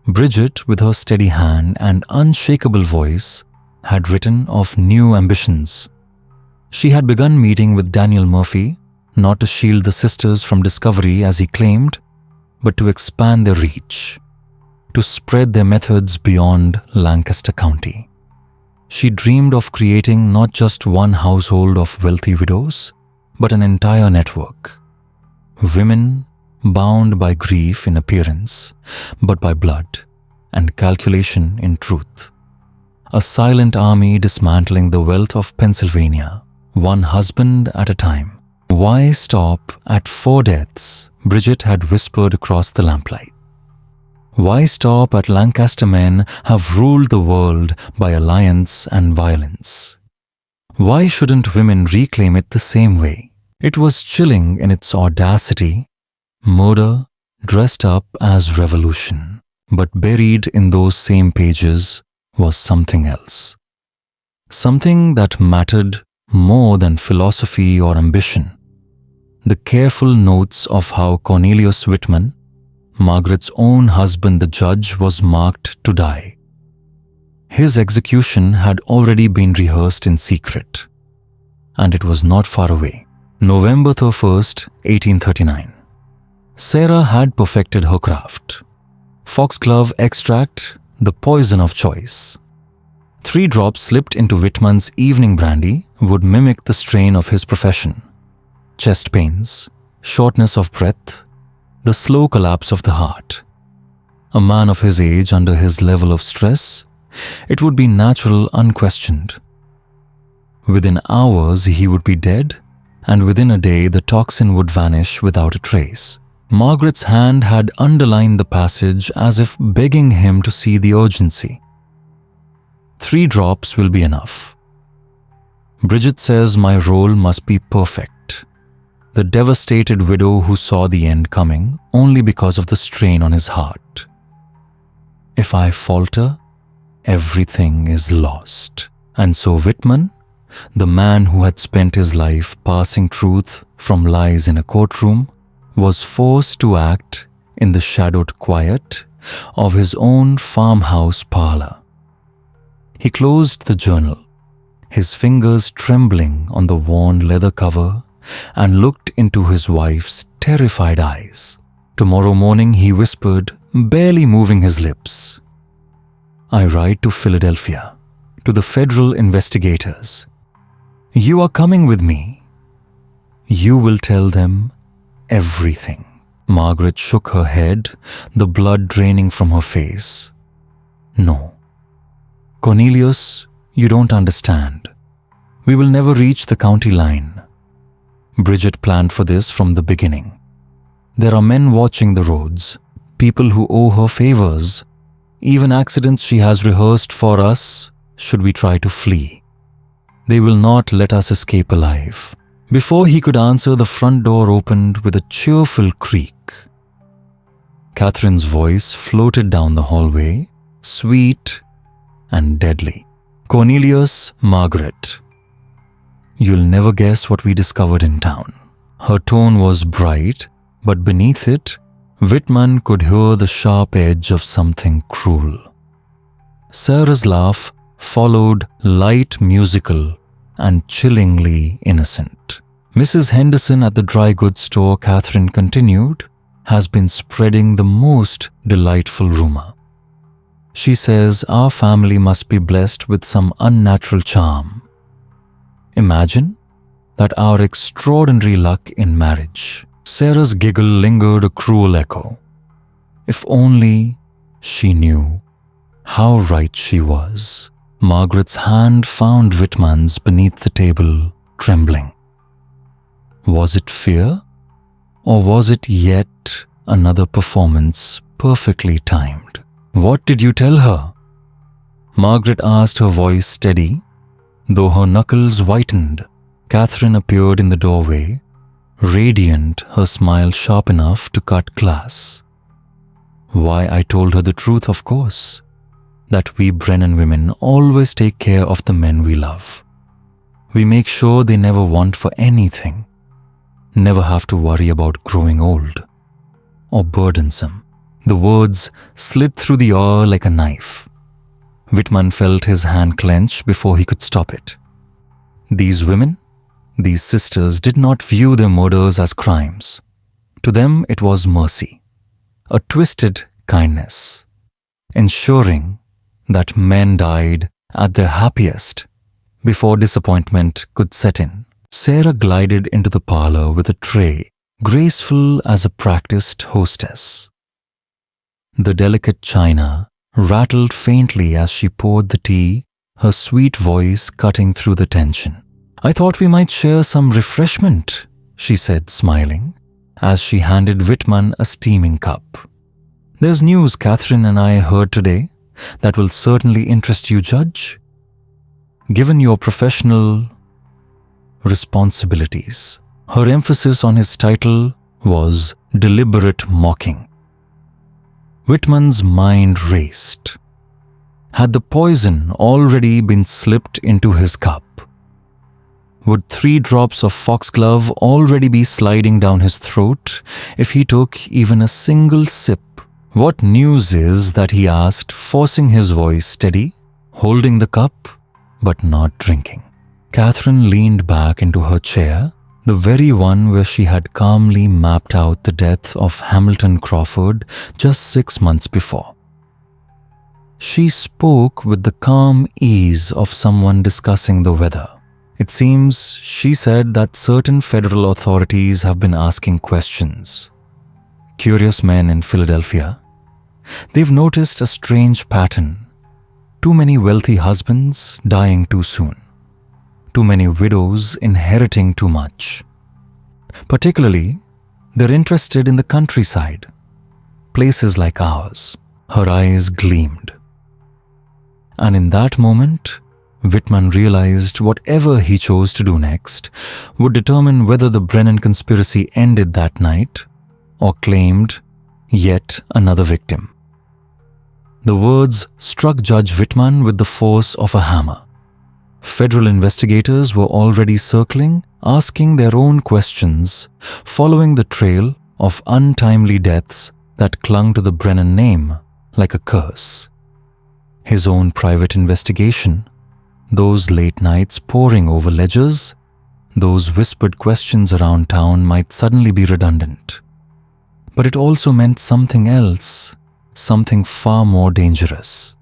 Bridget, with her steady hand and unshakable voice, had written of new ambitions. She had begun meeting with Daniel Murphy, not to shield the sisters from discovery as he claimed, but to expand their reach, to spread their methods beyond Lancaster County. She dreamed of creating not just one household of wealthy widows, but an entire network. Women bound by grief in appearance, but by blood and calculation in truth. A silent army dismantling the wealth of Pennsylvania, one husband at a time. Why stop at 4 deaths? Bridget had whispered across the lamplight. Why stop at Lancaster men have ruled the world by alliance and violence? Why shouldn't women reclaim it the same way? It was chilling in its audacity, murder dressed up as revolution, but buried in those same pages was something else. Something that mattered more than philosophy or ambition. The careful notes of how Cornelius Whitman, Margaret's own husband the judge, was marked to die. His execution had already been rehearsed in secret, and it was not far away. November 1st, 1839. Sarah had perfected her craft. Foxglove extract, the poison of choice. 3 drops slipped into Whitman's evening brandy would mimic the strain of his profession. Chest pains, shortness of breath, the slow collapse of the heart. A man of his age under his level of stress, it would be natural, unquestioned. Within hours he would be dead, and within a day the toxin would vanish without a trace. Margaret's hand had underlined the passage as if begging him to see the urgency. 3 drops will be enough. Bridget says my role must be perfect. The devastated widow who saw the end coming only because of the strain on his heart. If I falter, everything is lost. And so Whitman, the man who had spent his life passing truth from lies in a courtroom, was forced to act in the shadowed quiet of his own farmhouse parlor. He closed the journal, his fingers trembling on the worn leather cover, and looked into his wife's terrified eyes. Tomorrow morning, he whispered, barely moving his lips, I ride to Philadelphia, to the federal investigators. You are coming with me. You will tell them everything. Margaret shook her head, the blood draining from her face. No. Cornelius, you don't understand. We will never reach the county line. Bridget planned for this from the beginning. There are men watching the roads, people who owe her favors, even accidents she has rehearsed for us should we try to flee. They will not let us escape alive. Before he could answer, the front door opened with a cheerful creak. Catherine's voice floated down the hallway, sweet and deadly. Cornelius, Margaret. You'll never guess what we discovered in town. Her tone was bright, but beneath it, Whitman could hear the sharp edge of something cruel. Sarah's laugh followed, light, musical, and chillingly innocent. Mrs. Henderson at the dry goods store, Catherine continued, has been spreading the most delightful rumor. She says our family must be blessed with some unnatural charm. Imagine that our extraordinary luck in marriage. Sarah's giggle lingered a cruel echo. If only she knew how right she was. Margaret's hand found Whitman's beneath the table, trembling. Was it fear? Or was it yet another performance perfectly timed? What did you tell her? Margaret asked, her voice steady, though her knuckles whitened. Catherine appeared in the doorway, radiant, her smile sharp enough to cut glass. Why, I told her the truth, of course, that we Brennan women always take care of the men we love. We make sure they never want for anything, never have to worry about growing old or burdensome. The words slid through the air like a knife. Whitman felt his hand clench before he could stop it. These women, these sisters, did not view their murders as crimes. To them it was mercy, a twisted kindness, ensuring that men died at their happiest before disappointment could set in. Sarah glided into the parlor with a tray, graceful as a practiced hostess. The delicate china rattled faintly as she poured the tea, her sweet voice cutting through the tension. "I thought we might share some refreshment," she said, smiling, as she handed Whitman a steaming cup. "There's news Catherine and I heard today that will certainly interest you, Judge. Given your professional responsibilities." Her emphasis on his title was deliberate mocking. Whitman's mind raced. Had the poison already been slipped into his cup? Would 3 drops of foxglove already be sliding down his throat if he took even a single sip? "What news is that?" he asked, forcing his voice steady, holding the cup but not drinking. Catherine leaned back into her chair, the very one where she had calmly mapped out the death of Hamilton Crawford just 6 months before. She spoke with the calm ease of someone discussing the weather. "It seems," she said, "that certain federal authorities have been asking questions. Curious men in Philadelphia. They've noticed a strange pattern. Too many wealthy husbands dying too soon. Too many widows inheriting too much. Particularly, they're interested in the countryside, places like ours." Her eyes gleamed. And in that moment, Whitman realized whatever he chose to do next would determine whether the Brennan conspiracy ended that night or claimed yet another victim. The words struck Judge Whitman with the force of a hammer. Federal investigators were already circling, asking their own questions, following the trail of untimely deaths that clung to the Brennan name like a curse. His own private investigation, those late nights poring over ledgers, those whispered questions around town might suddenly be redundant. But it also meant something else, something far more dangerous.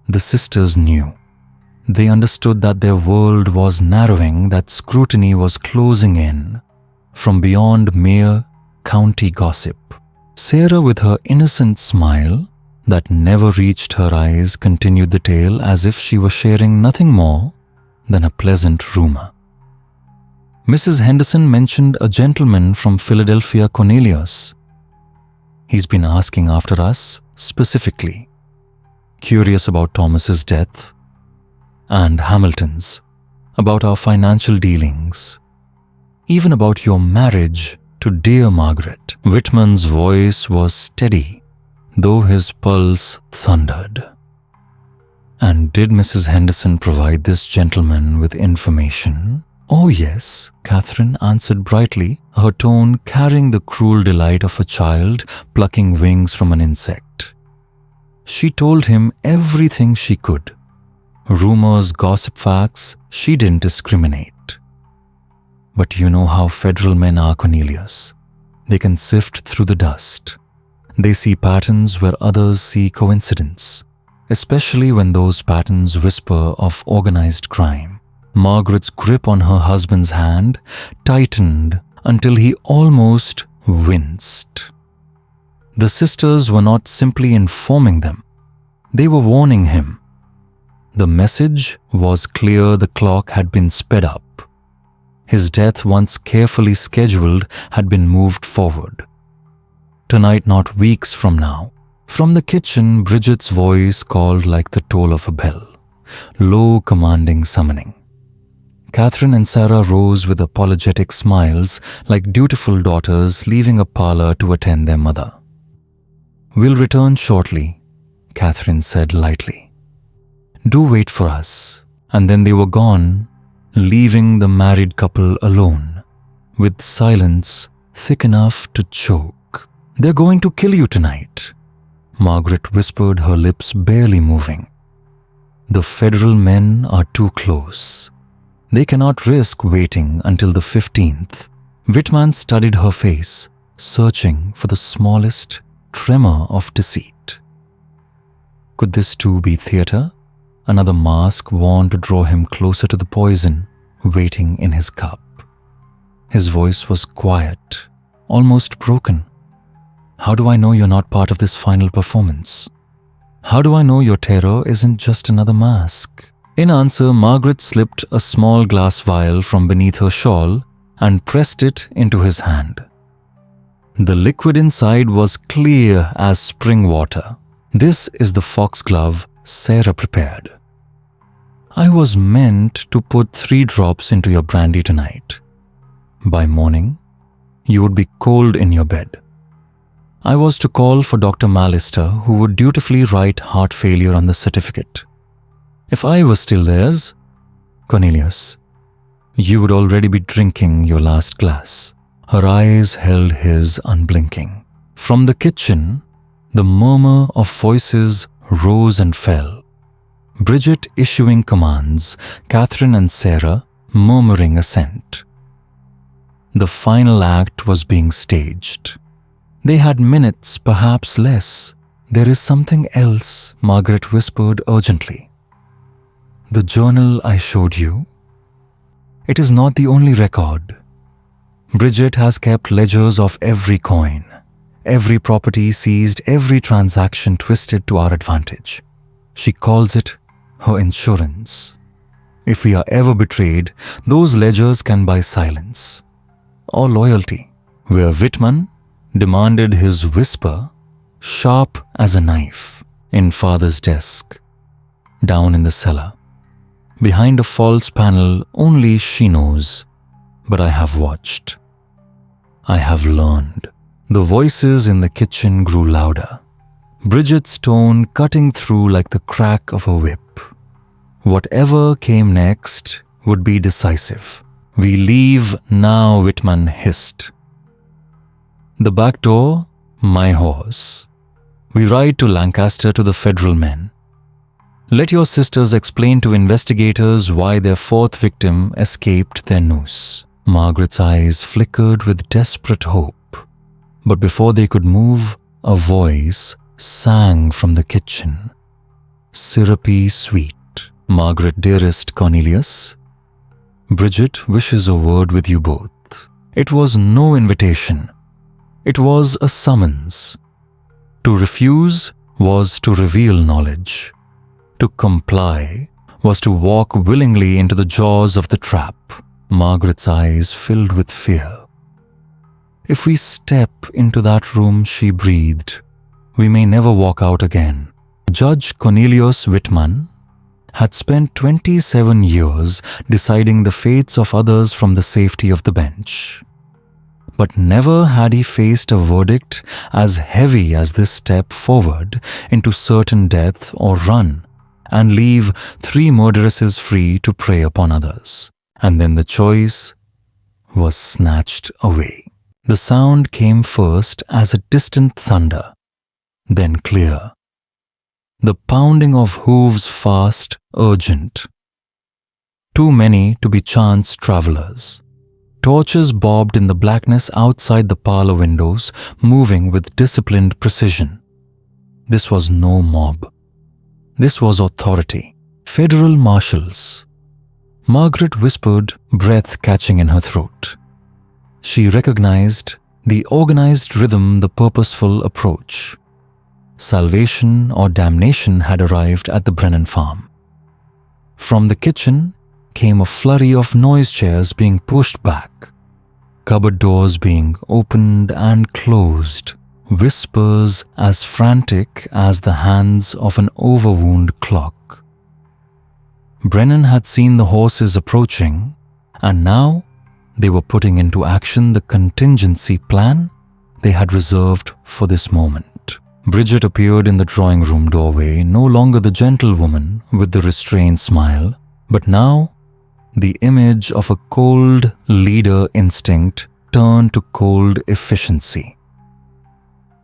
The sisters knew. They understood that their world was narrowing, that scrutiny was closing in from beyond mere county gossip. Sarah, with her innocent smile that never reached her eyes, continued the tale as if she were sharing nothing more than a pleasant rumor. "Mrs. Henderson mentioned a gentleman from Philadelphia, Cornelius. He's been asking after us specifically, curious about Thomas's death and Hamilton's, about our financial dealings, even about your marriage to dear Margaret." Whitman's voice was steady, though his pulse thundered. "And did Mrs. Henderson provide this gentleman with information?" "Oh yes," Catherine answered brightly, her tone carrying the cruel delight of a child plucking wings from an insect. "She told him everything she could. Rumors, gossip, facts, she didn't discriminate. But you know how federal men are, Cornelius. They can sift through the dust. They see patterns where others see coincidence, especially when those patterns whisper of organized crime." Margaret's grip on her husband's hand tightened until he almost winced. The sisters were not simply informing them. They were warning him. The message was clear. The clock had been sped up. His death, once carefully scheduled, had been moved forward. Tonight, not weeks from now. From the kitchen, Bridget's voice called like the toll of a bell, low, commanding summoning. Catherine and Sarah rose with apologetic smiles like dutiful daughters leaving a parlor to attend their mother. "We'll return shortly," Catherine said lightly. "Do wait for us." And then they were gone, leaving the married couple alone, with silence thick enough to choke. "They're going to kill you tonight," Margaret whispered, her lips barely moving. "The federal men are too close. They cannot risk waiting until the 15th. Whitman studied her face, searching for the smallest tremor of deceit. Could this too be theater? Another mask worn to draw him closer to the poison waiting in his cup. His voice was quiet, almost broken. "How do I know you're not part of this final performance? How do I know your terror isn't just another mask?" In answer, Margaret slipped a small glass vial from beneath her shawl and pressed it into his hand. The liquid inside was clear as spring water. "This is the foxglove Sarah prepared. I was meant to put 3 drops into your brandy tonight. By morning, you would be cold in your bed. I was to call for Dr. Mallister, who would dutifully write heart failure on the certificate. If I were still theirs, Cornelius, you would already be drinking your last glass." Her eyes held his unblinking. From the kitchen, the murmur of voices rose and fell. Bridget issuing commands, Catherine and Sarah murmuring assent. The final act was being staged. They had minutes, perhaps less. "There is something else," Margaret whispered urgently. "The journal I showed you. It is not the only record. Bridget has kept ledgers of every coin, every property seized, every transaction twisted to our advantage. She calls it her insurance. If we are ever betrayed, those ledgers can buy silence or loyalty." Where Whitman demanded his whisper, sharp as a knife, in father's desk, down in the cellar. Behind a false panel, only she knows. But I have watched. I have learned. The voices in the kitchen grew louder. Bridget's tone cutting through like the crack of a whip. Whatever came next would be decisive. "We leave now," Whitman hissed. "The back door, my horse. We ride to Lancaster to the federal men. Let your sisters explain to investigators why their 4th victim escaped their noose." Margaret's eyes flickered with desperate hope. But before they could move, a voice sang from the kitchen. Syrupy sweet. "Margaret, dearest Cornelius, Bridget wishes a word with you both." It was no invitation. It was a summons. To refuse was to reveal knowledge. To comply was to walk willingly into the jaws of the trap. Margaret's eyes filled with fear. "If we step into that room," she breathed, "we may never walk out again." Judge Cornelius Whitman had spent 27 years deciding the fates of others from the safety of the bench. But never had he faced a verdict as heavy as this step forward into certain death or run and leave 3 murderesses free to prey upon others. And then the choice was snatched away. The sound came first as a distant thunder, then clear. The pounding of hooves fast, urgent. Too many to be chance travelers. Torches bobbed in the blackness outside the parlor windows, moving with disciplined precision. This was no mob. This was authority. Federal marshals. Margaret whispered, breath catching in her throat. She recognized the organized rhythm, the purposeful approach. Salvation or damnation had arrived at the Brennan farm. From the kitchen came a flurry of noise chairs being pushed back, cupboard doors being opened and closed, whispers as frantic as the hands of an overwound clock. Brennan had seen the horses approaching, and now they were putting into action the contingency plan they had reserved for this moment. Bridget appeared in the drawing room doorway, no longer the gentlewoman with the restrained smile, but now the image of a cold leader instinct turned to cold efficiency.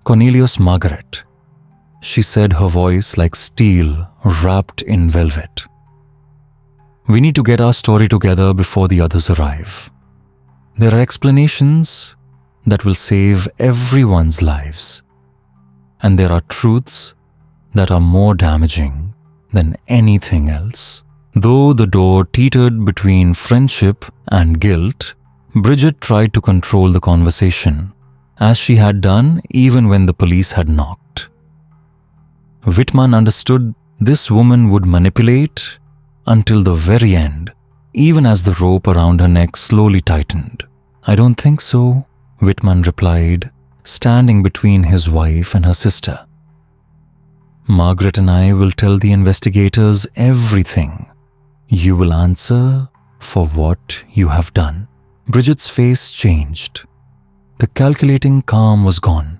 Cornelius Margaret, she said, her voice like steel wrapped in velvet. We need to get our story together before the others arrive. There are explanations that will save everyone's lives. And there are truths that are more damaging than anything else. Though the door teetered between friendship and guilt, Bridget tried to control the conversation, as she had done even when the police had knocked. Whitman understood this woman would manipulate until the very end, even as the rope around her neck slowly tightened. I don't think so, Whitman replied, standing between his wife and her sister. Margaret and I will tell the investigators everything. You will answer for what you have done. Bridget's face changed. The calculating calm was gone.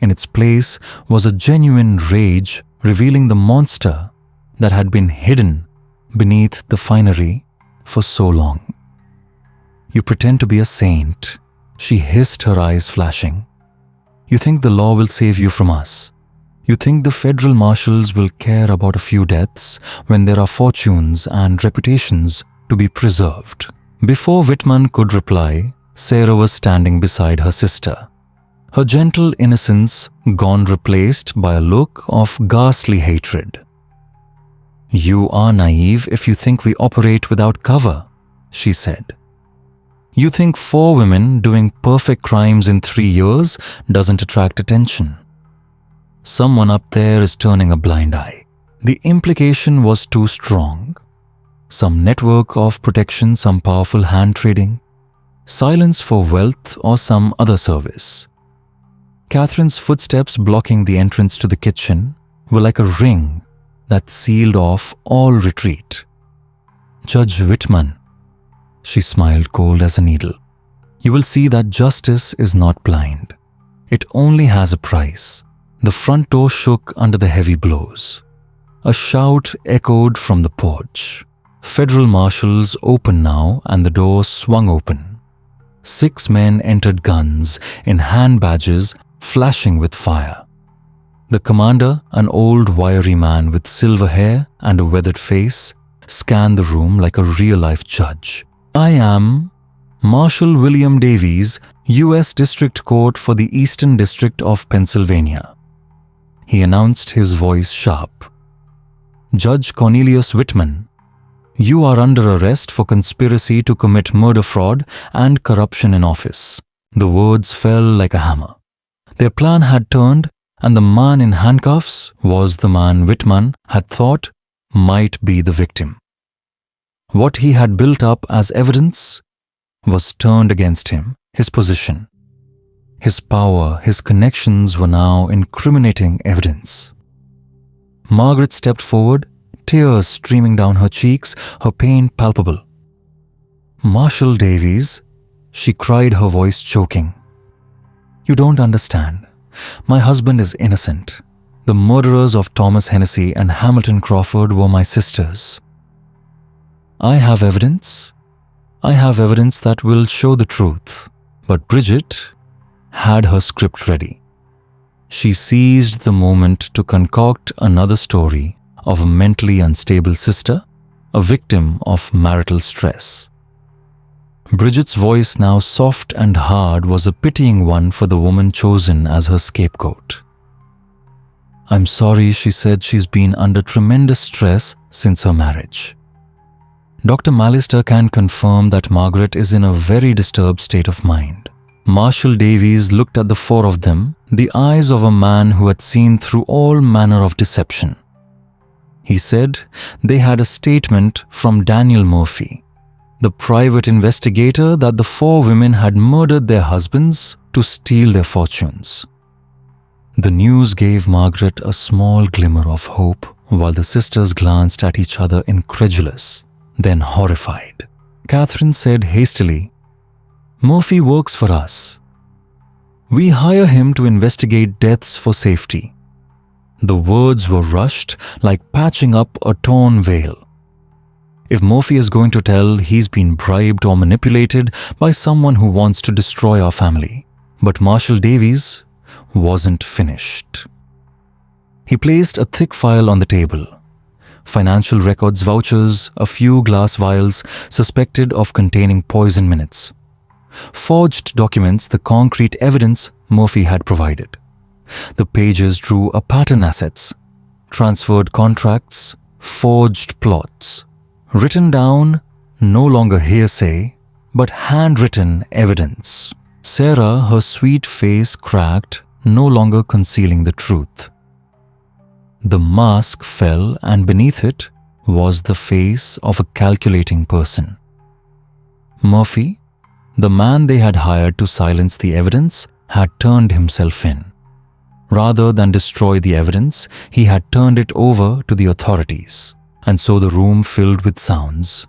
In its place was a genuine rage, revealing the monster that had been hidden beneath the finery for so long. You pretend to be a saint, she hissed, her eyes flashing. You think the law will save you from us. You think the federal marshals will care about a few deaths when there are fortunes and reputations to be preserved. Before Whitman could reply, Sarah was standing beside her sister, her gentle innocence gone, replaced by a look of ghastly hatred. You are naive if you think we operate without cover, she said. You think 4 women doing perfect crimes in 3 years doesn't attract attention. Someone up there is turning a blind eye. The implication was too strong. Some network of protection, some powerful hand trading, silence for wealth, or some other service. Catherine's footsteps blocking the entrance to the kitchen were like a ring that sealed off all retreat. Judge Whitman, she smiled, cold as a needle. You will see that justice is not blind. It only has a price. The front door shook under the heavy blows. A shout echoed from the porch. Federal marshals opened now, and the door swung open. 6 men entered, guns in hand badges flashing with fire. The commander, an old wiry man with silver hair and a weathered face, scanned the room like a real-life judge. I am Marshal William Davies, U.S. District Court for the Eastern District of Pennsylvania. He announced, his voice sharp. Judge Cornelius Whitman, you are under arrest for conspiracy to commit murder, fraud, and corruption in office. The words fell like a hammer. Their plan had turned, and the man in handcuffs was the man Whitman had thought might be the victim. What he had built up as evidence was turned against him. His position, his power, his connections were now incriminating evidence. Margaret stepped forward, tears streaming down her cheeks, her pain palpable. Marshal Davies, she cried, her voice choking. You don't understand. My husband is innocent. The murderers of Thomas Hennessy and Hamilton Crawford were my sisters. I have evidence. I have evidence that will show the truth. But Bridget had her script ready. She seized the moment to concoct another story of a mentally unstable sister, a victim of marital stress. Bridget's voice, now soft and hard, was a pitying one for the woman chosen as her scapegoat. I'm sorry, she said. She's been under tremendous stress since her marriage. Dr. Mallister can confirm that Margaret is in a very disturbed state of mind. Marshal Davies looked at the 4 of them, the eyes of a man who had seen through all manner of deception. He said they had a statement from Daniel Murphy, the private investigator, that the 4 women had murdered their husbands to steal their fortunes. The news gave Margaret a small glimmer of hope, while the sisters glanced at each other, incredulous, then horrified. Catherine said hastily, Murphy works for us. We hire him to investigate deaths for safety. The words were rushed like patching up a torn veil. If Murphy is going to tell, he's been bribed or manipulated by someone who wants to destroy our family. But Marshal Davies, wasn't finished. He placed a thick file on the table. Financial records, vouchers, a few glass vials suspected of containing poison minutes. Forged documents, the concrete evidence Murphy had provided. The pages drew a pattern: assets, transferred contracts, forged plots. Written down, no longer hearsay, but handwritten evidence. Sarah, her sweet face cracked, no longer concealing the truth. The mask fell, and beneath it was the face of a calculating person. Murphy, the man they had hired to silence the evidence, had turned himself in. Rather than destroy the evidence, he had turned it over to the authorities, and so the room filled with sounds.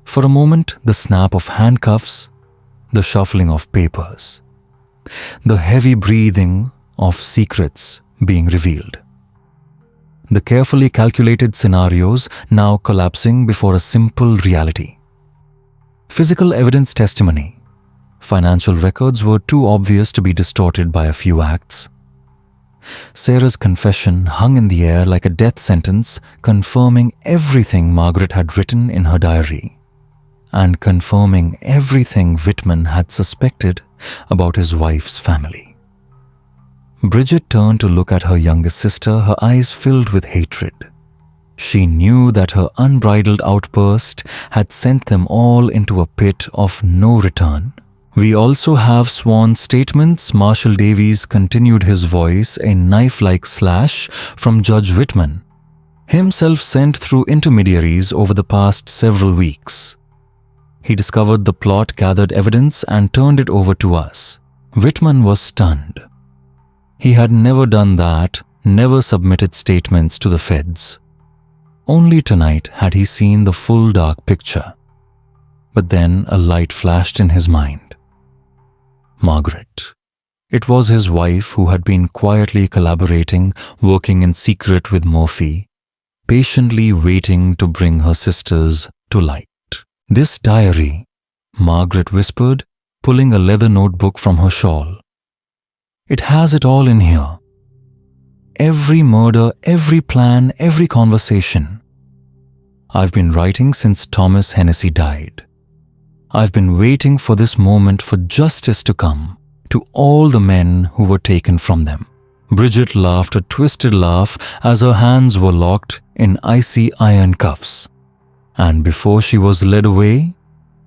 For a moment, the snap of handcuffs, the shuffling of papers, the heavy breathing of secrets being revealed. The carefully calculated scenarios now collapsing before a simple reality. Physical evidence, testimony. Financial records were too obvious to be distorted by a few acts. Sarah's confession hung in the air like a death sentence, confirming everything Margaret had written in her diary, and confirming everything Whitman had suspected about his wife's family. Bridget turned to look at her youngest sister, her eyes filled with hatred. She knew that her unbridled outburst had sent them all into a pit of no return. "We also have sworn statements," Marshal Davies continued, his voice a knife-like slash, "from Judge Whitman, himself sent through intermediaries over the past several weeks. He discovered the plot, gathered evidence, and turned it over to us." Whitman was stunned. He had never done that, never submitted statements to the feds. Only tonight had he seen the full dark picture. But then a light flashed in his mind. Margaret. It was his wife who had been quietly collaborating, working in secret with Murphy, patiently waiting to bring her sisters to light. "This diary," Margaret whispered, pulling a leather notebook from her shawl. "It has it all in here. Every murder, every plan, every conversation. I've been writing since Thomas Hennessy died. I've been waiting for this moment, for justice to come to all the men who were taken from them." Bridget laughed a twisted laugh as her hands were locked in icy iron cuffs. And before she was led away,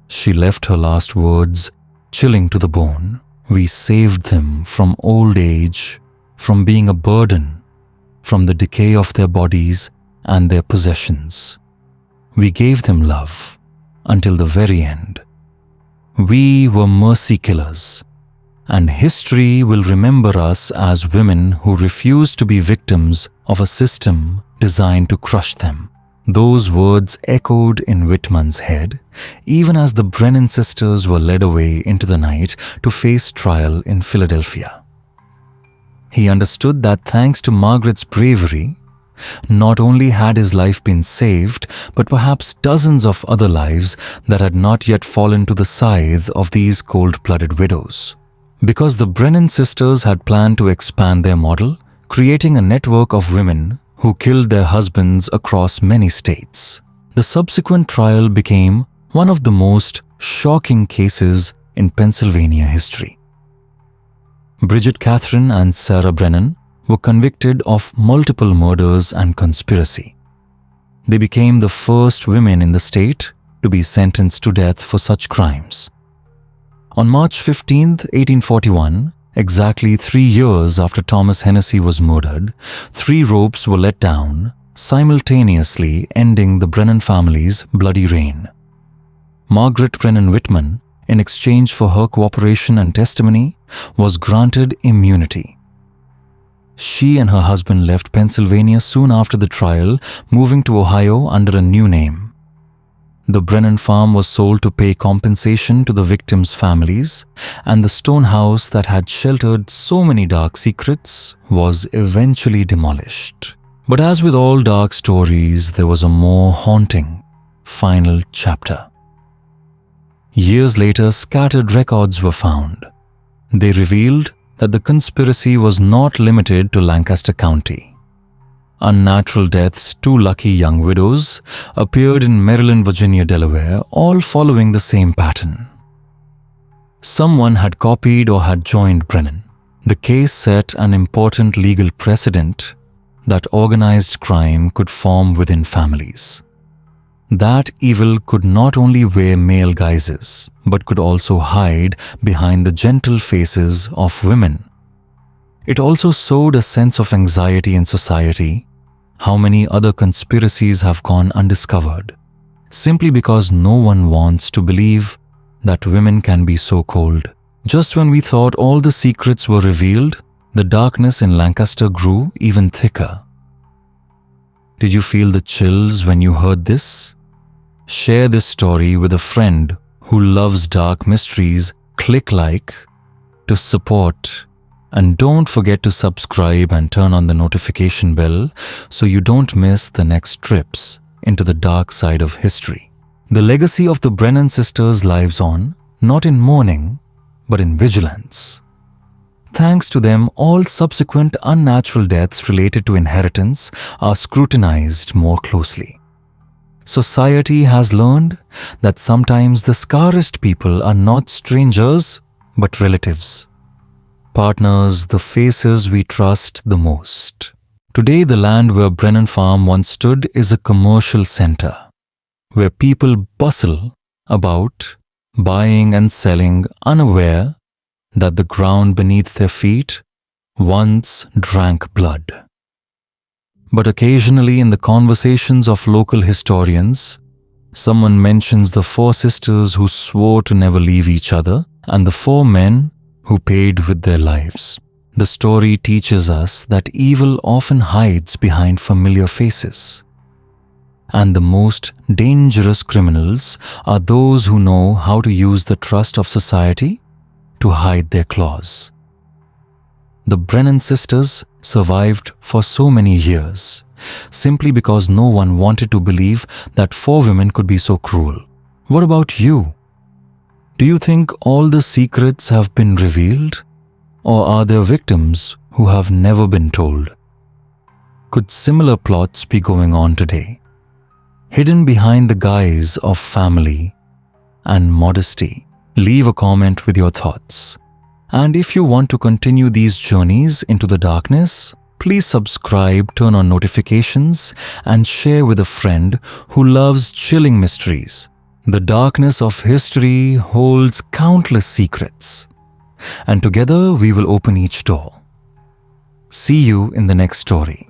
she left her last words chilling to the bone. "We saved them from old age, from being a burden, from the decay of their bodies and their possessions. We gave them love until the very end. We were mercy killers, and history will remember us as women who refused to be victims of a system designed to crush them." Those words echoed in Whitman's head, even as the Brennan sisters were led away into the night to face trial in Philadelphia. He understood that thanks to Margaret's bravery, not only had his life been saved, but perhaps dozens of other lives that had not yet fallen to the scythe of these cold-blooded widows. Because the Brennan sisters had planned to expand their model, creating a network of women who killed their husbands across many states. The subsequent trial became one of the most shocking cases in Pennsylvania history. Bridget Catherine and Sarah Brennan were convicted of multiple murders and conspiracy. They became the first women in the state to be sentenced to death for such crimes. On March 15, 1841, exactly 3 years after Thomas Hennessy was murdered, 3 ropes were let down, simultaneously ending the Brennan family's bloody reign. Margaret Brennan Whitman, in exchange for her cooperation and testimony, was granted immunity. She and her husband left Pennsylvania soon after the trial, moving to Ohio under a new name. The Brennan farm was sold to pay compensation to the victims' families, and the stone house that had sheltered so many dark secrets was eventually demolished. But as with all dark stories, there was a more haunting, final chapter. Years later, scattered records were found. They revealed that the conspiracy was not limited to Lancaster County. Unnatural deaths, 2 lucky young widows, appeared in Maryland, Virginia, Delaware, all following the same pattern. Someone had copied or had joined Brennan. The case set an important legal precedent that organized crime could form within families. That evil could not only wear male guises, but could also hide behind the gentle faces of women. It also sowed a sense of anxiety in society. How many other conspiracies have gone undiscovered, simply because no one wants to believe that women can be so cold. Just when we thought all the secrets were revealed, the darkness in Lancaster grew even thicker. Did you feel the chills when you heard this? Share this story with a friend who loves dark mysteries. Click like to support, and don't forget to subscribe and turn on the notification bell so you don't miss the next trips into the dark side of history. The legacy of the Brennan sisters lives on, not in mourning, but in vigilance. Thanks to them, all subsequent unnatural deaths related to inheritance are scrutinized more closely. Society has learned that sometimes the scarest people are not strangers, but relatives. Partners, the faces we trust the most. Today, the land where Brennan Farm once stood is a commercial center, where people bustle about buying and selling, unaware that the ground beneath their feet once drank blood. But occasionally in the conversations of local historians, someone mentions the 4 sisters who swore to never leave each other and the 4 men who paid with their lives. The story teaches us that evil often hides behind familiar faces. And the most dangerous criminals are those who know how to use the trust of society to hide their claws. The Brennan sisters survived for so many years, simply because no one wanted to believe that 4 women could be so cruel. What about you? Do you think all the secrets have been revealed? Or are there victims who have never been told? Could similar plots be going on today, hidden behind the guise of family and modesty? Leave a comment with your thoughts. And if you want to continue these journeys into the darkness, please subscribe, turn on notifications, and share with a friend who loves chilling mysteries. The darkness of history holds countless secrets, and together we will open each door. See you in the next story.